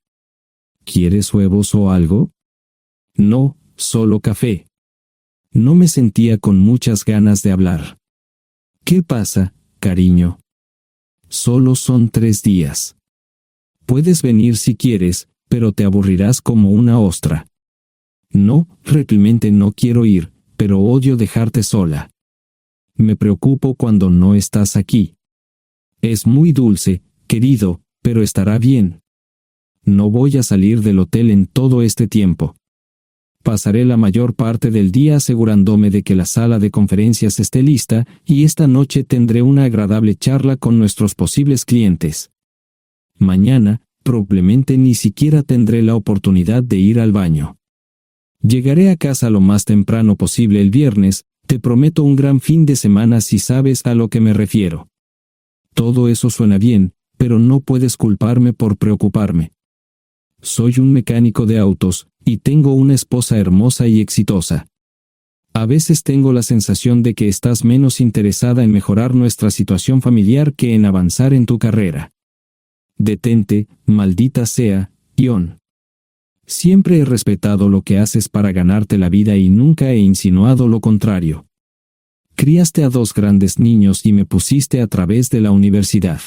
¿Quieres huevos o algo? No, solo café. No me sentía con muchas ganas de hablar. ¿Qué pasa, cariño? Solo son 3 días. Puedes venir si quieres, pero te aburrirás como una ostra. No, realmente no quiero ir, pero odio dejarte sola. Me preocupo cuando no estás aquí. Es muy dulce, querido, pero estará bien. No voy a salir del hotel en todo este tiempo. Pasaré la mayor parte del día asegurándome de que la sala de conferencias esté lista y esta noche tendré una agradable charla con nuestros posibles clientes. Mañana, probablemente ni siquiera tendré la oportunidad de ir al baño. Llegaré a casa lo más temprano posible el viernes, te prometo un gran fin de semana si sabes a lo que me refiero. Todo eso suena bien, pero no puedes culparme por preocuparme. Soy un mecánico de autos, y tengo una esposa hermosa y exitosa. A veces tengo la sensación de que estás menos interesada en mejorar nuestra situación familiar que en avanzar en tu carrera. Detente, maldita sea, Ion. Siempre he respetado lo que haces para ganarte la vida y nunca he insinuado lo contrario. Criaste a 2 grandes niños y me pusiste a través de la universidad.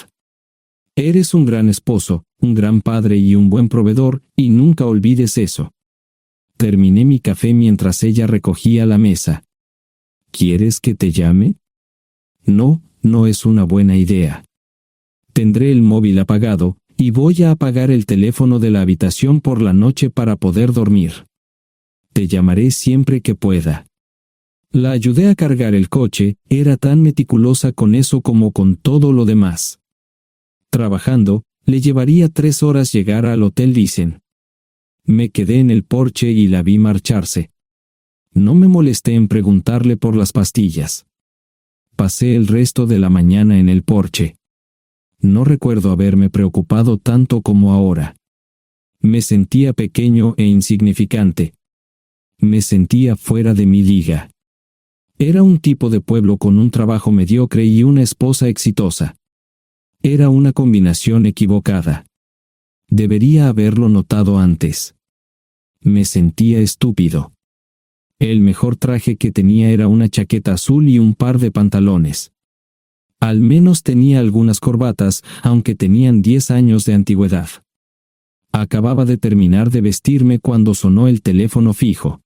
Eres un gran esposo, un gran padre y un buen proveedor, y nunca olvides eso. Terminé mi café mientras ella recogía la mesa. ¿Quieres que te llame? No, no es una buena idea. Tendré el móvil apagado, y voy a apagar el teléfono de la habitación por la noche para poder dormir. Te llamaré siempre que pueda. La ayudé a cargar el coche, era tan meticulosa con eso como con todo lo demás. Trabajando, le llevaría 3 horas llegar al hotel Dicen. Me quedé en el porche y la vi marcharse. No me molesté en preguntarle por las pastillas. Pasé el resto de la mañana en el porche. No recuerdo haberme preocupado tanto como ahora. Me sentía pequeño e insignificante. Me sentía fuera de mi liga. Era un tipo de pueblo con un trabajo mediocre y una esposa exitosa. Era una combinación equivocada. Debería haberlo notado antes. Me sentía estúpido. El mejor traje que tenía era una chaqueta azul y un par de pantalones. Al menos tenía algunas corbatas, aunque tenían 10 años de antigüedad. Acababa de terminar de vestirme cuando sonó el teléfono fijo.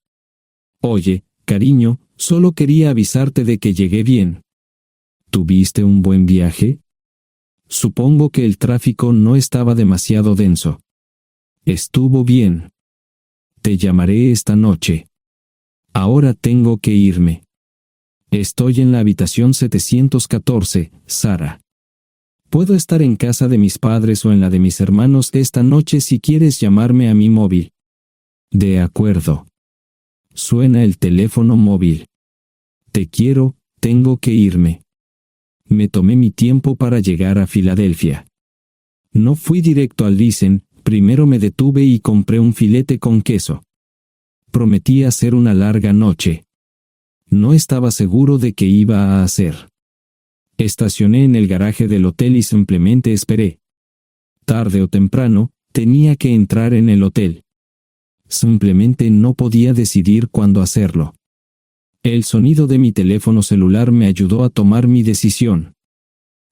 Oye, cariño, solo quería avisarte de que llegué bien. ¿Tuviste un buen viaje? Supongo que el tráfico no estaba demasiado denso. Estuvo bien. Te llamaré esta noche. Ahora tengo que irme. Estoy en la habitación 714, Sara. Puedo estar en casa de mis padres o en la de mis hermanos esta noche si quieres llamarme a mi móvil. De acuerdo. Suena el teléfono móvil. Te quiero, tengo que irme. Me tomé mi tiempo para llegar a Filadelfia. No fui directo al Dicen, primero me detuve y compré un filete con queso. Prometí hacer una larga noche. No estaba seguro de qué iba a hacer. Estacioné en el garaje del hotel y simplemente esperé. Tarde o temprano, tenía que entrar en el hotel. Simplemente no podía decidir cuándo hacerlo. El sonido de mi teléfono celular me ayudó a tomar mi decisión.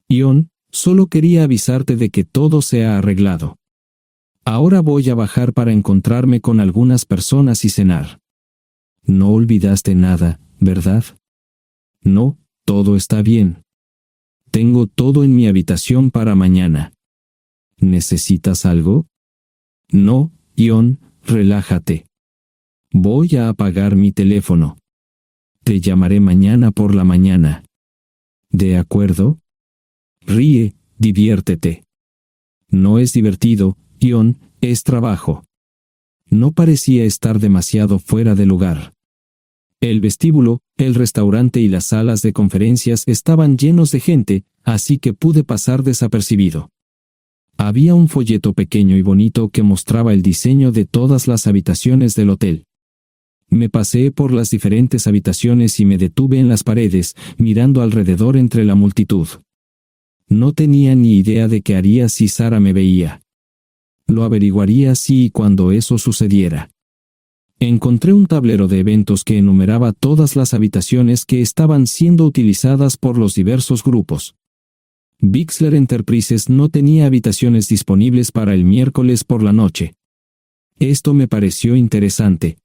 Ion, solo quería avisarte de que todo se ha arreglado. Ahora voy a bajar para encontrarme con algunas personas y cenar. No olvidaste nada, ¿verdad? No, todo está bien. Tengo todo en mi habitación para mañana. ¿Necesitas algo? No, Ion, relájate. Voy a apagar mi teléfono. Te llamaré mañana por la mañana. ¿De acuerdo? Ríe, diviértete. No es divertido, Ion, es trabajo. No parecía estar demasiado fuera de lugar. El vestíbulo, el restaurante y las salas de conferencias estaban llenos de gente, así que pude pasar desapercibido. Había un folleto pequeño y bonito que mostraba el diseño de todas las habitaciones del hotel. Me paseé por las diferentes habitaciones y me detuve en las paredes, mirando alrededor entre la multitud. No tenía ni idea de qué haría si Sara me veía. Lo averiguaría si y cuando eso sucediera. Encontré un tablero de eventos que enumeraba todas las habitaciones que estaban siendo utilizadas por los diversos grupos. Bixler Enterprises no tenía habitaciones disponibles para el miércoles por la noche. Esto me pareció interesante.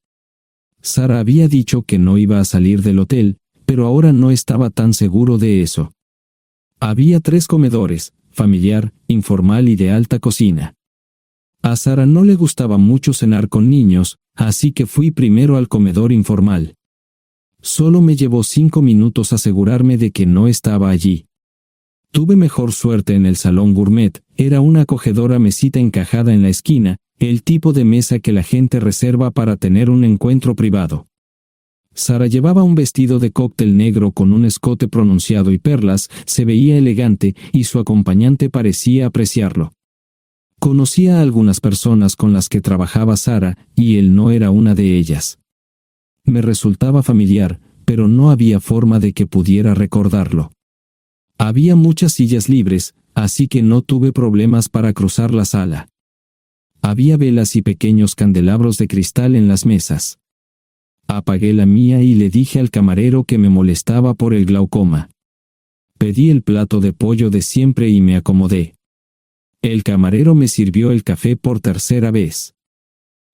Sara había dicho que no iba a salir del hotel, pero ahora no estaba tan seguro de eso. Había 3 comedores, familiar, informal y de alta cocina. A Sara no le gustaba mucho cenar con niños, así que fui primero al comedor informal. Solo me llevó 5 minutos asegurarme de que no estaba allí. Tuve mejor suerte en el salón gourmet, era una acogedora mesita encajada en la esquina, el tipo de mesa que la gente reserva para tener un encuentro privado. Sara llevaba un vestido de cóctel negro con un escote pronunciado y perlas, se veía elegante y su acompañante parecía apreciarlo. Conocía a algunas personas con las que trabajaba Sara y él no era una de ellas. Me resultaba familiar, pero no había forma de que pudiera recordarlo. Había muchas sillas libres, así que no tuve problemas para cruzar la sala. Había velas y pequeños candelabros de cristal en las mesas. Apagué la mía y le dije al camarero que me molestaba por el glaucoma. Pedí el plato de pollo de siempre y me acomodé. El camarero me sirvió el café por tercera vez.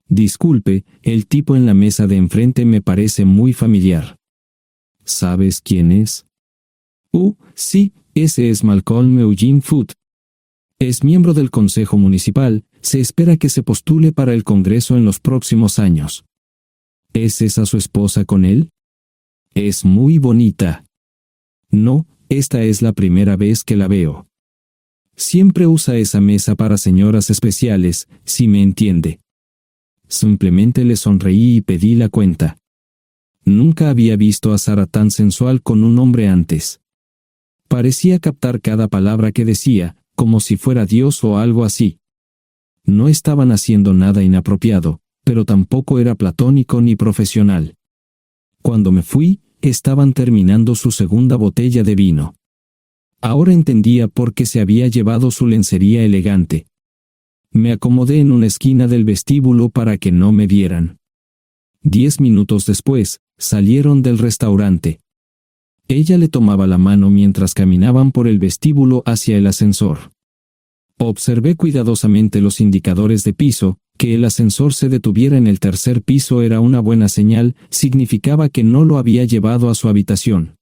Disculpe, el tipo en la mesa de enfrente me parece muy familiar. ¿Sabes quién es? Sí, ese es Malcolm Eugene Foote. Es miembro del Consejo Municipal, se espera que se postule para el Congreso en los próximos años. ¿Es esa su esposa con él? Es muy bonita. No, esta es la primera vez que la veo. Siempre usa esa mesa para señoras especiales, si me entiende. Simplemente le sonreí y pedí la cuenta. Nunca había visto a Sara tan sensual con un hombre antes. Parecía captar cada palabra que decía, como si fuera Dios o algo así. No estaban haciendo nada inapropiado, pero tampoco era platónico ni profesional. Cuando me fui, estaban terminando su segunda botella de vino. Ahora entendía por qué se había llevado su lencería elegante. Me acomodé en una esquina del vestíbulo para que no me vieran. 10 minutos después, salieron del restaurante. Ella le tomaba la mano mientras caminaban por el vestíbulo hacia el ascensor. Observé cuidadosamente los indicadores de piso. Que el ascensor se detuviera en el tercer piso era una buena señal, significaba que no lo había llevado a su habitación.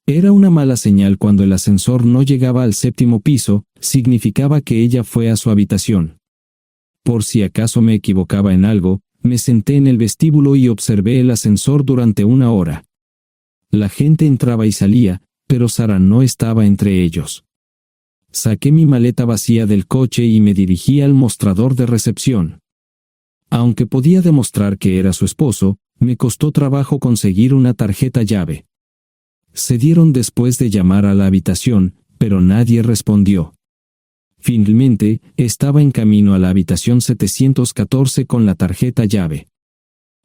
Era una mala señal cuando el ascensor no llegaba al séptimo piso, significaba que ella fue a su habitación. Por si acaso me equivocaba en algo, me senté en el vestíbulo y observé el ascensor durante 1 hora. La gente entraba y salía, pero Sara no estaba entre ellos. Saqué mi maleta vacía del coche y me dirigí al mostrador de recepción. Aunque podía demostrar que era su esposo, me costó trabajo conseguir una tarjeta llave. Se dieron después de llamar a la habitación, pero nadie respondió. Finalmente, estaba en camino a la habitación 714 con la tarjeta llave.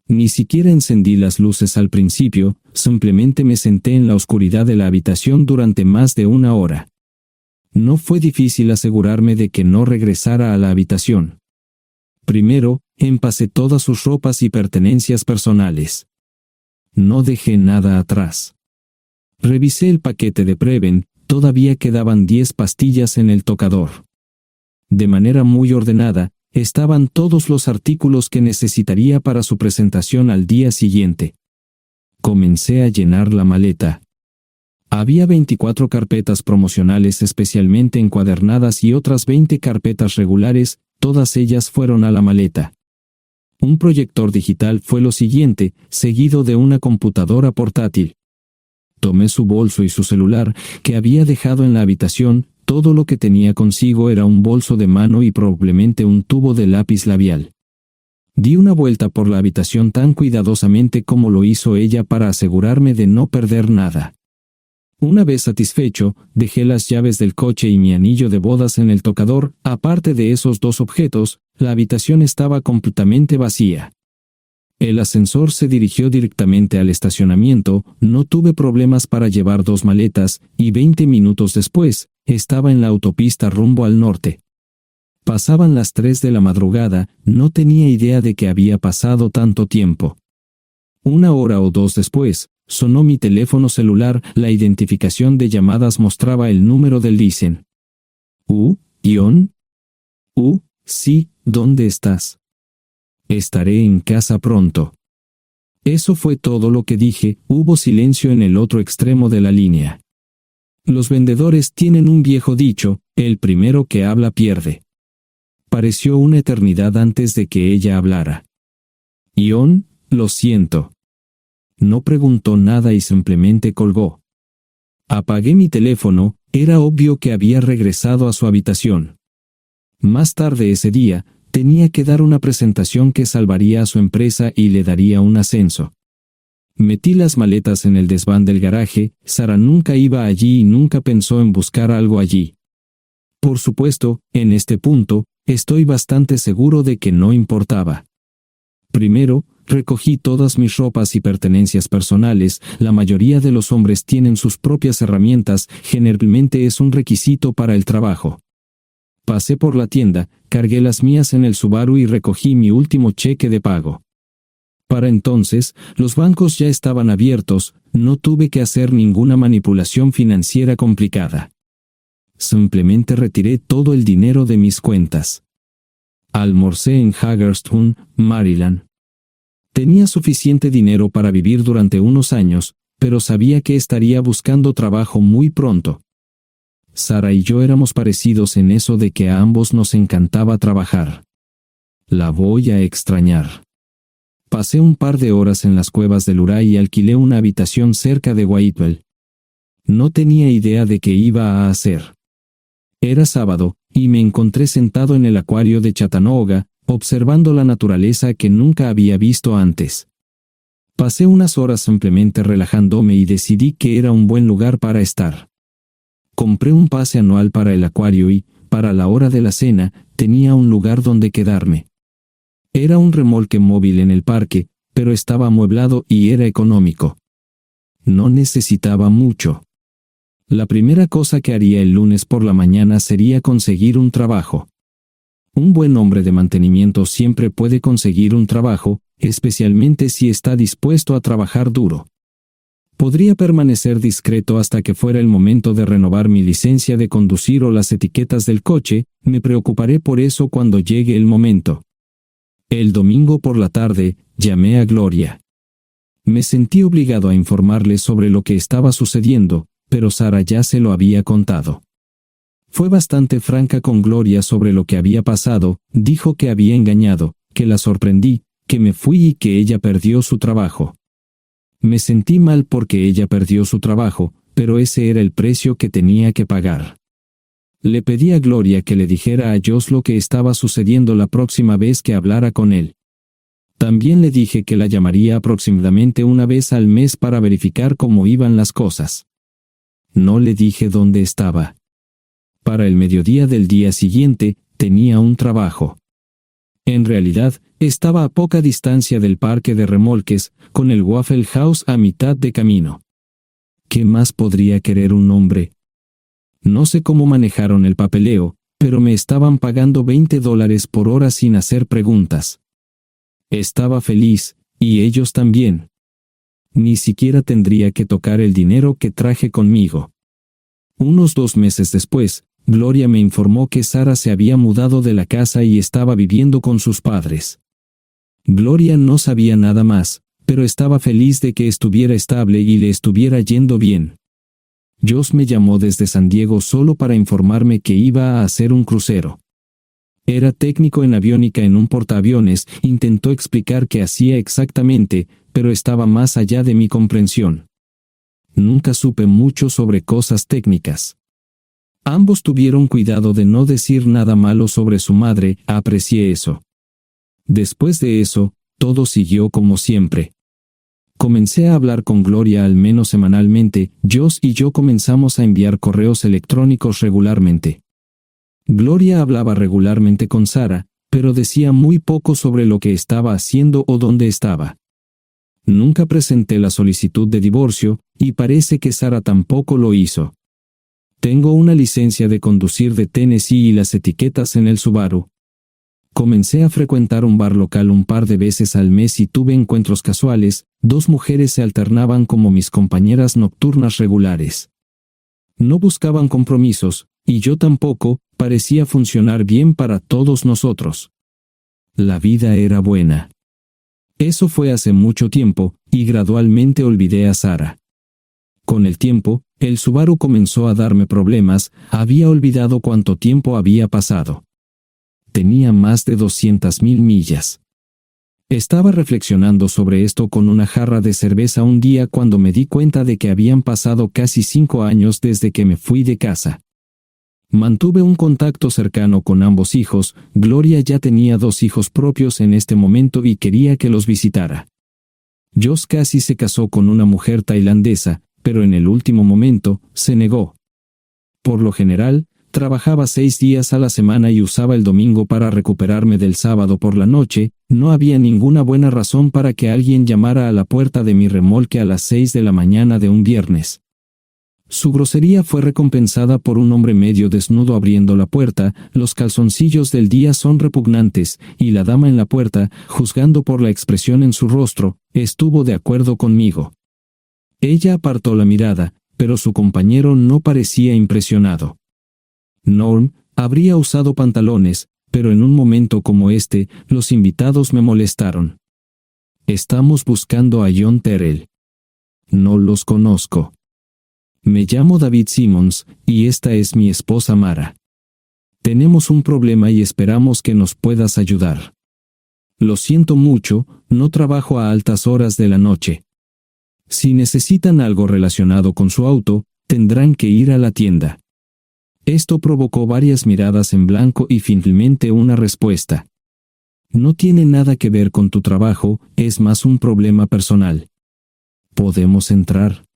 Ni siquiera encendí las luces al principio, simplemente me senté en la oscuridad de la habitación durante más de 1 hora. No fue difícil asegurarme de que no regresara a la habitación. Primero, empacé todas sus ropas y pertenencias personales. No dejé nada atrás. Revisé el paquete de Preven, todavía quedaban 10 pastillas en el tocador. De manera muy ordenada, estaban todos los artículos que necesitaría para su presentación al día siguiente. Comencé a llenar la maleta. Había 24 carpetas promocionales especialmente encuadernadas y otras 20 carpetas regulares, todas ellas fueron a la maleta. Un proyector digital fue lo siguiente, seguido de una computadora portátil. Tomé su bolso y su celular, que había dejado en la habitación, todo lo que tenía consigo era un bolso de mano y probablemente un tubo de lápiz labial. Di una vuelta por la habitación tan cuidadosamente como lo hizo ella para asegurarme de no perder nada. Una vez satisfecho, dejé las llaves del coche y mi anillo de bodas en el tocador. Aparte de esos 2 objetos, la habitación estaba completamente vacía. El ascensor se dirigió directamente al estacionamiento, no tuve problemas para llevar 2 maletas, y 20 minutos después, estaba en la autopista rumbo al norte. Pasaban las 3 de la madrugada, no tenía idea de que había pasado tanto tiempo. 1 hora o 2 después, sonó mi teléfono celular, la identificación de llamadas mostraba el número del Listen. ¿Ion? Sí, ¿dónde estás? Estaré en casa pronto. Eso fue todo lo que dije, hubo silencio en el otro extremo de la línea. Los vendedores tienen un viejo dicho, el primero que habla pierde. Pareció una eternidad antes de que ella hablara. Ion, lo siento. No preguntó nada y simplemente colgó. Apagué mi teléfono, era obvio que había regresado a su habitación. Más tarde ese día, tenía que dar una presentación que salvaría a su empresa y le daría un ascenso. Metí las maletas en el desván del garaje. Sara nunca iba allí y nunca pensó en buscar algo allí. Por supuesto, en este punto, estoy bastante seguro de que no importaba. Primero, recogí todas mis ropas y pertenencias personales. La mayoría de los hombres tienen sus propias herramientas, generalmente es un requisito para el trabajo. Pasé por la tienda, cargué las mías en el Subaru y recogí mi último cheque de pago. Para entonces, los bancos ya estaban abiertos, no tuve que hacer ninguna manipulación financiera complicada. Simplemente retiré todo el dinero de mis cuentas. Almorcé en Hagerstown, Maryland. Tenía suficiente dinero para vivir durante unos años, pero sabía que estaría buscando trabajo muy pronto. Sara y yo éramos parecidos en eso de que a ambos nos encantaba trabajar. La voy a extrañar. Pasé un par de horas en las cuevas del Uray y alquilé una habitación cerca de Whitewell. No tenía idea de qué iba a hacer. Era sábado, y me encontré sentado en el acuario de Chattanooga, observando la naturaleza que nunca había visto antes. Pasé unas horas simplemente relajándome y decidí que era un buen lugar para estar. Compré un pase anual para el acuario y, para la hora de la cena, tenía un lugar donde quedarme. Era un remolque móvil en el parque, pero estaba amueblado y era económico. No necesitaba mucho. La primera cosa que haría el lunes por la mañana sería conseguir un trabajo. Un buen hombre de mantenimiento siempre puede conseguir un trabajo, especialmente si está dispuesto a trabajar duro. Podría permanecer discreto hasta que fuera el momento de renovar mi licencia de conducir o las etiquetas del coche. Me preocuparé por eso cuando llegue el momento. El domingo por la tarde, llamé a Gloria. Me sentí obligado a informarle sobre lo que estaba sucediendo, pero Sara ya se lo había contado. Fue bastante franca con Gloria sobre lo que había pasado. Dijo que había engañado, que la sorprendí, que me fui y que ella perdió su trabajo. Me sentí mal porque ella perdió su trabajo, pero ese era el precio que tenía que pagar. Le pedí a Gloria que le dijera a Josh lo que estaba sucediendo la próxima vez que hablara con él. También le dije que la llamaría aproximadamente una vez al mes para verificar cómo iban las cosas. No le dije dónde estaba. Para el mediodía del día siguiente, tenía un trabajo. En realidad, estaba a poca distancia del parque de remolques, con el Waffle House a mitad de camino. ¿Qué más podría querer un hombre? No sé cómo manejaron el papeleo, pero me estaban pagando $20 por hora sin hacer preguntas. Estaba feliz, y ellos también. Ni siquiera tendría que tocar el dinero que traje conmigo. Unos 2 meses después, Gloria me informó que Sara se había mudado de la casa y estaba viviendo con sus padres. Gloria no sabía nada más, pero estaba feliz de que estuviera estable y le estuviera yendo bien. Josh me llamó desde San Diego solo para informarme que iba a hacer un crucero. Era técnico en aviónica en un portaaviones. Intentó explicar qué hacía exactamente, pero estaba más allá de mi comprensión. Nunca supe mucho sobre cosas técnicas. Ambos tuvieron cuidado de no decir nada malo sobre su madre. Aprecié eso. Después de eso, todo siguió como siempre. Comencé a hablar con Gloria al menos semanalmente. Josh y yo comenzamos a enviar correos electrónicos regularmente. Gloria hablaba regularmente con Sara, pero decía muy poco sobre lo que estaba haciendo o dónde estaba. Nunca presenté la solicitud de divorcio, y parece que Sara tampoco lo hizo. Tengo una licencia de conducir de Tennessee y las etiquetas en el Subaru. Comencé a frecuentar un bar local un par de veces al mes y tuve encuentros casuales. 2 mujeres se alternaban como mis compañeras nocturnas regulares. No buscaban compromisos, y yo tampoco. Parecía funcionar bien para todos nosotros. La vida era buena. Eso fue hace mucho tiempo, y gradualmente olvidé a Sara. Con el tiempo, el Subaru comenzó a darme problemas. Había olvidado cuánto tiempo había pasado. tenía más de 200.000 millas. Estaba reflexionando sobre esto con una jarra de cerveza un día cuando me di cuenta de que habían pasado casi 5 años desde que me fui de casa. Mantuve un contacto cercano con ambos hijos. Gloria ya tenía 2 hijos propios en este momento y quería que los visitara. Josh casi se casó con una mujer tailandesa, pero en el último momento se negó. Por lo general, trabajaba 6 días a la semana y usaba el domingo para recuperarme del sábado por la noche. No había ninguna buena razón para que alguien llamara a la puerta de mi remolque a las 6 de la mañana de un viernes. Su grosería fue recompensada por un hombre medio desnudo abriendo la puerta. Los calzoncillos del día son repugnantes, y la dama en la puerta, juzgando por la expresión en su rostro, estuvo de acuerdo conmigo. Ella apartó la mirada, pero su compañero no parecía impresionado. Norm habría usado pantalones, pero en un momento como este, los invitados me molestaron. Estamos buscando a John Terrell. No los conozco. Me llamo David Simmons, y esta es mi esposa Mara. Tenemos un problema y esperamos que nos puedas ayudar. Lo siento mucho, no trabajo a altas horas de la noche. Si necesitan algo relacionado con su auto, tendrán que ir a la tienda. Esto provocó varias miradas en blanco y finalmente una respuesta. No tiene nada que ver con tu trabajo, es más un problema personal. ¿Podemos entrar?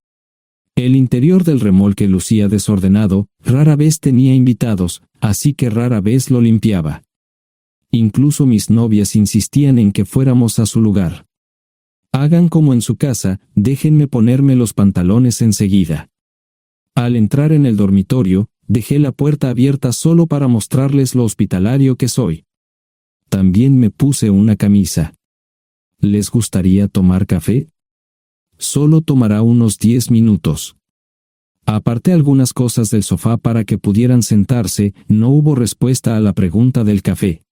El interior del remolque lucía desordenado, rara vez tenía invitados, así que rara vez lo limpiaba. Incluso mis novias insistían en que fuéramos a su lugar. Hagan como en su casa, déjenme ponerme los pantalones enseguida. Al entrar en el dormitorio, dejé la puerta abierta solo para mostrarles lo hospitalario que soy. También me puse una camisa. ¿Les gustaría tomar café? Solo tomará unos 10 minutos. Aparté algunas cosas del sofá para que pudieran sentarse. No hubo respuesta a la pregunta del café.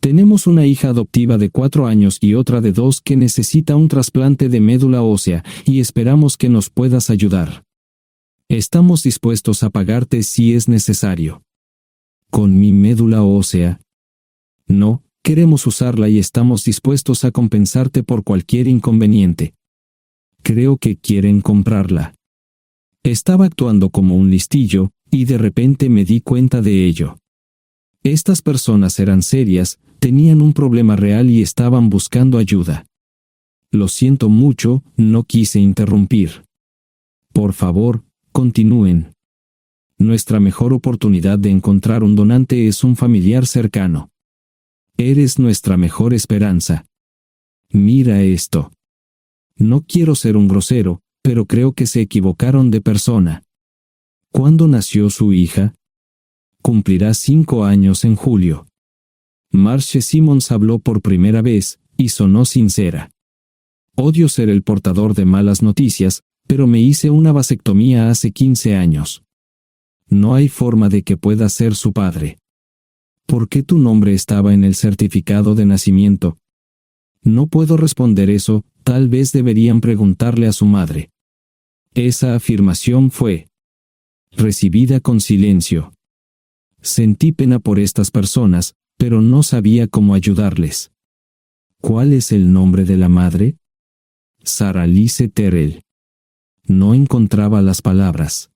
Tenemos una hija adoptiva de 4 años y otra de 2 que necesita un trasplante de médula ósea, y esperamos que nos puedas ayudar. Estamos dispuestos a pagarte si es necesario. ¿Con mi médula ósea? No, queremos usarla y estamos dispuestos a compensarte por cualquier inconveniente. Creo que quieren comprarla. Estaba actuando como un listillo, y de repente me di cuenta de ello. Estas personas eran serias, tenían un problema real y estaban buscando ayuda. Lo siento mucho, no quise interrumpir. Por favor, continúen. Nuestra mejor oportunidad de encontrar un donante es un familiar cercano. Eres nuestra mejor esperanza. Mira esto. No quiero ser un grosero, pero creo que se equivocaron de persona. ¿Cuándo nació su hija? Cumplirá 5 años en julio. Marche Simmons habló por primera vez, y sonó sincera. Odio ser el portador de malas noticias, pero me hice una vasectomía hace 15 años. No hay forma de que pueda ser su padre. ¿Por qué tu nombre estaba en el certificado de nacimiento? No puedo responder eso, tal vez deberían preguntarle a su madre. Esa afirmación fue recibida con silencio. Sentí pena por estas personas, pero no sabía cómo ayudarles. ¿Cuál es el nombre de la madre? Sarah Lise Terrell. No encontraba las palabras.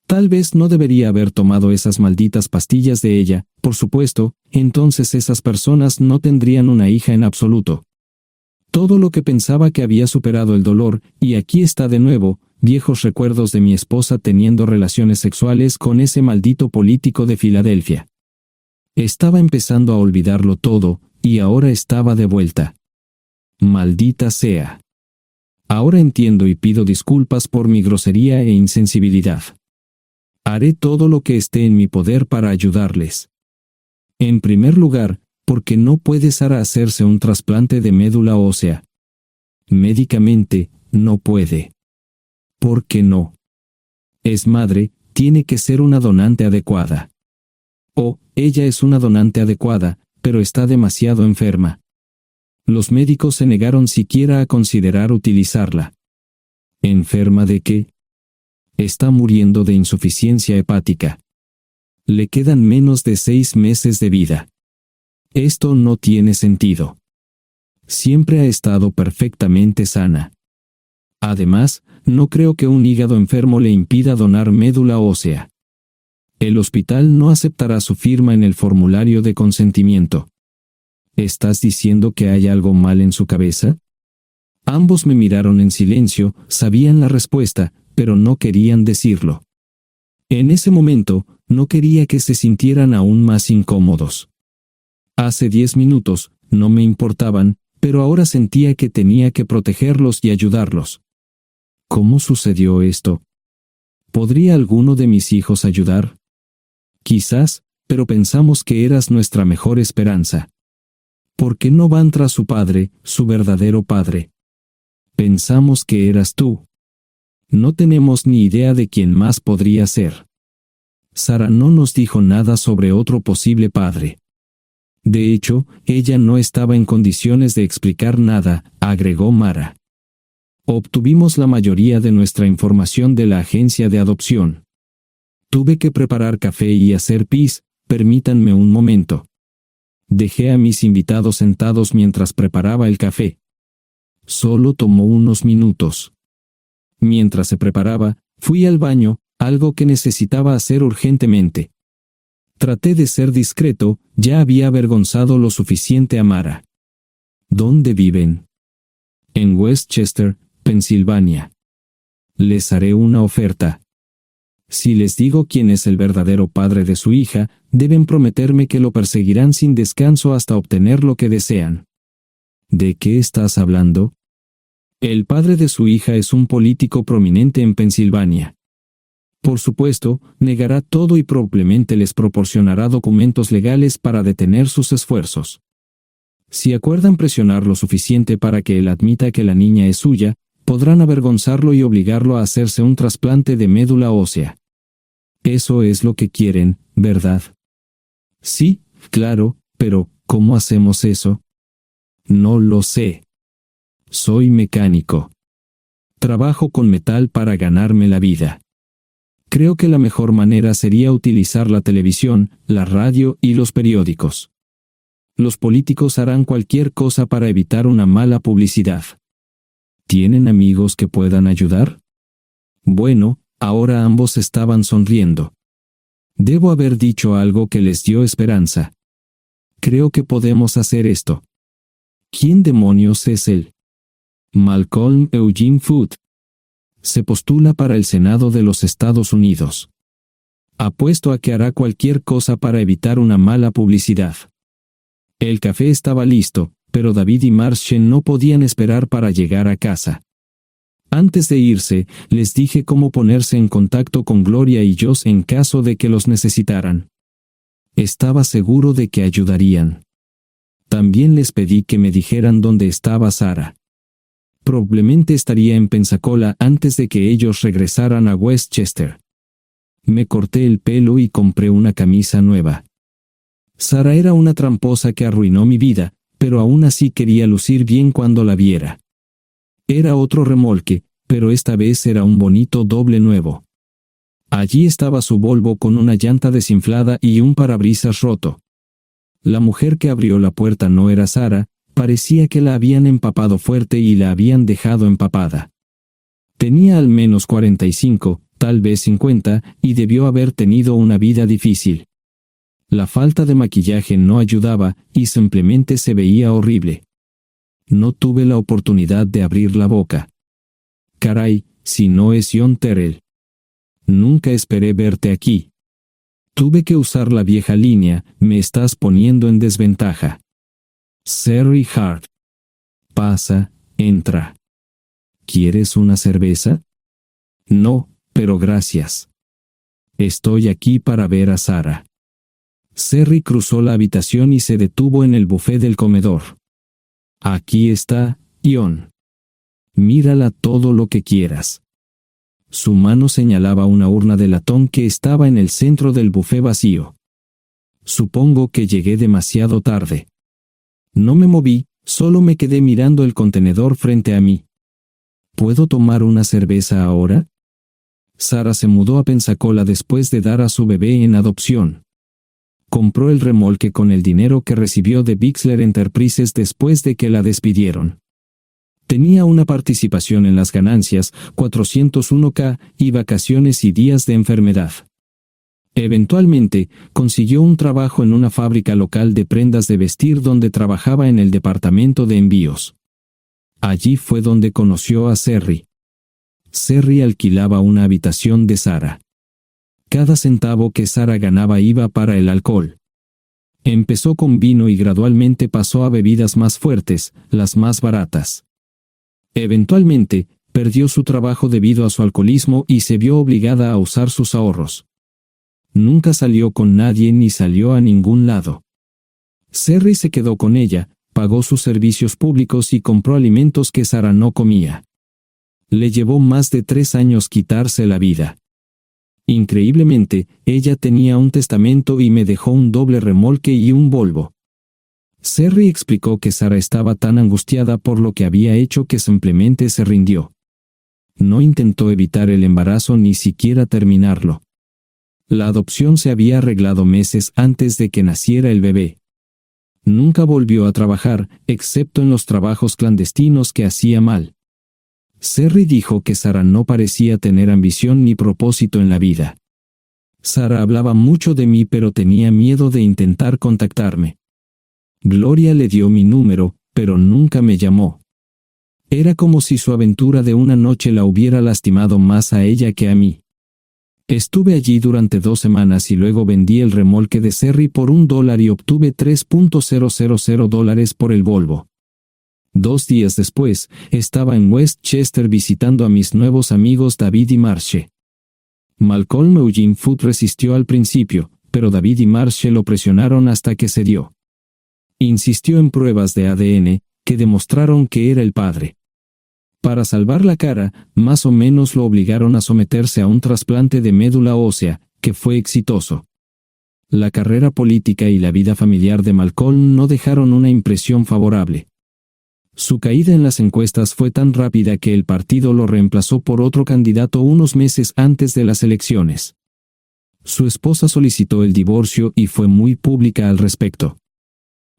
Tal vez no debería haber tomado esas malditas pastillas de ella, por supuesto, entonces esas personas no tendrían una hija en absoluto. Todo lo que pensaba que había superado el dolor, y aquí está de nuevo, viejos recuerdos de mi esposa teniendo relaciones sexuales con ese maldito político de Filadelfia. Estaba empezando a olvidarlo todo, y ahora estaba de vuelta. Maldita sea. Ahora entiendo y pido disculpas por mi grosería e insensibilidad. Haré todo lo que esté en mi poder para ayudarles. En primer lugar, porque no puede Sara hacerse un trasplante de médula ósea. Médicamente, no puede. ¿Por qué no? Es madre, tiene que ser una donante adecuada. Oh, ella es una donante adecuada, pero está demasiado enferma. Los médicos se negaron siquiera a considerar utilizarla. ¿Enferma de qué? Está muriendo de insuficiencia hepática. Le quedan menos de 6 meses de vida. Esto no tiene sentido. Siempre ha estado perfectamente sana. Además, no creo que un hígado enfermo le impida donar médula ósea. El hospital no aceptará su firma en el formulario de consentimiento. ¿Estás diciendo que hay algo mal en su cabeza? Ambos me miraron en silencio, sabían la respuesta, pero no querían decirlo. En ese momento, no quería que se sintieran aún más incómodos. Hace 10 minutos, no me importaban, pero ahora sentía que tenía que protegerlos y ayudarlos. ¿Cómo sucedió esto? ¿Podría alguno de mis hijos ayudar? Quizás, pero pensamos que eras nuestra mejor esperanza. ¿Por qué no van tras su padre, su verdadero padre? Pensamos que eras tú. No tenemos ni idea de quién más podría ser. Sara no nos dijo nada sobre otro posible padre. De hecho, ella no estaba en condiciones de explicar nada, agregó Mara. Obtuvimos la mayoría de nuestra información de la agencia de adopción. Tuve que preparar café y hacer pis, permítanme un momento. Dejé a mis invitados sentados mientras preparaba el café. Solo tomó unos minutos. Mientras se preparaba, fui al baño, algo que necesitaba hacer urgentemente. Traté de ser discreto, ya había avergonzado lo suficiente a Mara. ¿Dónde viven? En Westchester, Pensilvania. Les haré una oferta. Si les digo quién es el verdadero padre de su hija, deben prometerme que lo perseguirán sin descanso hasta obtener lo que desean. ¿De qué estás hablando? El padre de su hija es un político prominente en Pensilvania. Por supuesto, negará todo y probablemente les proporcionará documentos legales para detener sus esfuerzos. Si acuerdan presionar lo suficiente para que él admita que la niña es suya, podrán avergonzarlo y obligarlo a hacerse un trasplante de médula ósea. Eso es lo que quieren, ¿verdad? Sí, claro, pero ¿cómo hacemos eso? No lo sé. Soy mecánico. Trabajo con metal para ganarme la vida. Creo que la mejor manera sería utilizar la televisión, la radio y los periódicos. Los políticos harán cualquier cosa para evitar una mala publicidad. ¿Tienen amigos que puedan ayudar? Bueno, ahora ambos estaban sonriendo. Debo haber dicho algo que les dio esperanza. Creo que podemos hacer esto. ¿Quién demonios es él? Malcolm Eugene Foote. Se postula para el Senado de los Estados Unidos. Apuesto a que hará cualquier cosa para evitar una mala publicidad. El café estaba listo, pero David y Marchen no podían esperar para llegar a casa. Antes de irse, les dije cómo ponerse en contacto con Gloria y Josh en caso de que los necesitaran. Estaba seguro de que ayudarían. También les pedí que me dijeran dónde estaba Sara. Probablemente estaría en Pensacola antes de que ellos regresaran a Westchester. Me corté el pelo y compré una camisa nueva. Sara era una tramposa que arruinó mi vida, pero aún así quería lucir bien cuando la viera. Era otro remolque, pero esta vez era un bonito doble nuevo. Allí estaba su Volvo con una llanta desinflada y un parabrisas roto. La mujer que abrió la puerta no era Sara, parecía que la habían empapado fuerte y la habían dejado empapada. Tenía al menos 45, tal vez 50, y debió haber tenido una vida difícil. La falta de maquillaje no ayudaba, y simplemente se veía horrible. No tuve la oportunidad de abrir la boca. Caray, si no es John Terrell. Nunca esperé verte aquí. Tuve que usar la vieja línea, me estás poniendo en desventaja. Sherry Hart. Pasa, entra. ¿Quieres una cerveza? No, pero gracias. Estoy aquí para ver a Sara. Sherry cruzó la habitación y se detuvo en el buffet del comedor. Aquí está, John. Mírala todo lo que quieras. Su mano señalaba una urna de latón que estaba en el centro del buffet vacío. Supongo que llegué demasiado tarde. No me moví, solo me quedé mirando el contenedor frente a mí. ¿Puedo tomar una cerveza ahora? Sara se mudó a Pensacola después de dar a su bebé en adopción. compró el remolque con el dinero que recibió de Bixler Enterprises después de que la despidieron. Tenía una participación en las ganancias, 401k, y vacaciones y días de enfermedad. Eventualmente, consiguió un trabajo en una fábrica local de prendas de vestir donde trabajaba en el departamento de envíos. Allí fue donde conoció a Serry. Serry alquilaba una habitación de Sarah. Cada centavo que Sarah ganaba iba para el alcohol. Empezó con vino y gradualmente pasó a bebidas más fuertes, las más baratas. Eventualmente, perdió su trabajo debido a su alcoholismo y se vio obligada a usar sus ahorros. Nunca salió con nadie ni salió a ningún lado. Serry se quedó con ella, pagó sus servicios públicos y compró alimentos que Sarah no comía. Le llevó más de 3 años quitarse la vida. Increíblemente, ella tenía un testamento y me dejó un doble remolque y un Volvo. Serry explicó que Sarah estaba tan angustiada por lo que había hecho que simplemente se rindió. No intentó evitar el embarazo ni siquiera terminarlo. La adopción se había arreglado meses antes de que naciera el bebé. Nunca volvió a trabajar, excepto en los trabajos clandestinos que hacía mal. Serry dijo que Sarah no parecía tener ambición ni propósito en la vida. Sarah hablaba mucho de mí pero tenía miedo de intentar contactarme. Gloria le dio mi número, pero nunca me llamó. Era como si su aventura de una noche la hubiera lastimado más a ella que a mí. Estuve allí durante 2 semanas y luego vendí el remolque de Serry por $1 y obtuve $3,000 por el Volvo. 2 días después, estaba en Westchester visitando a mis nuevos amigos David y Marche. Malcolm Eugene Foot resistió al principio, pero David y Marche lo presionaron hasta que cedió. Insistió en pruebas de ADN, que demostraron que era el padre. Para salvar la cara, más o menos lo obligaron a someterse a un trasplante de médula ósea, que fue exitoso. La carrera política y la vida familiar de Malcolm no dejaron una impresión favorable. Su caída en las encuestas fue tan rápida que el partido lo reemplazó por otro candidato unos meses antes de las elecciones. Su esposa solicitó el divorcio y fue muy pública al respecto.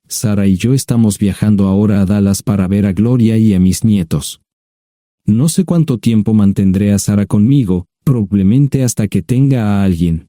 Sarah y yo estamos viajando ahora a Dallas para ver a Gloria y a mis nietos. No sé cuánto tiempo mantendré a Sarah conmigo, probablemente hasta que tenga a alguien.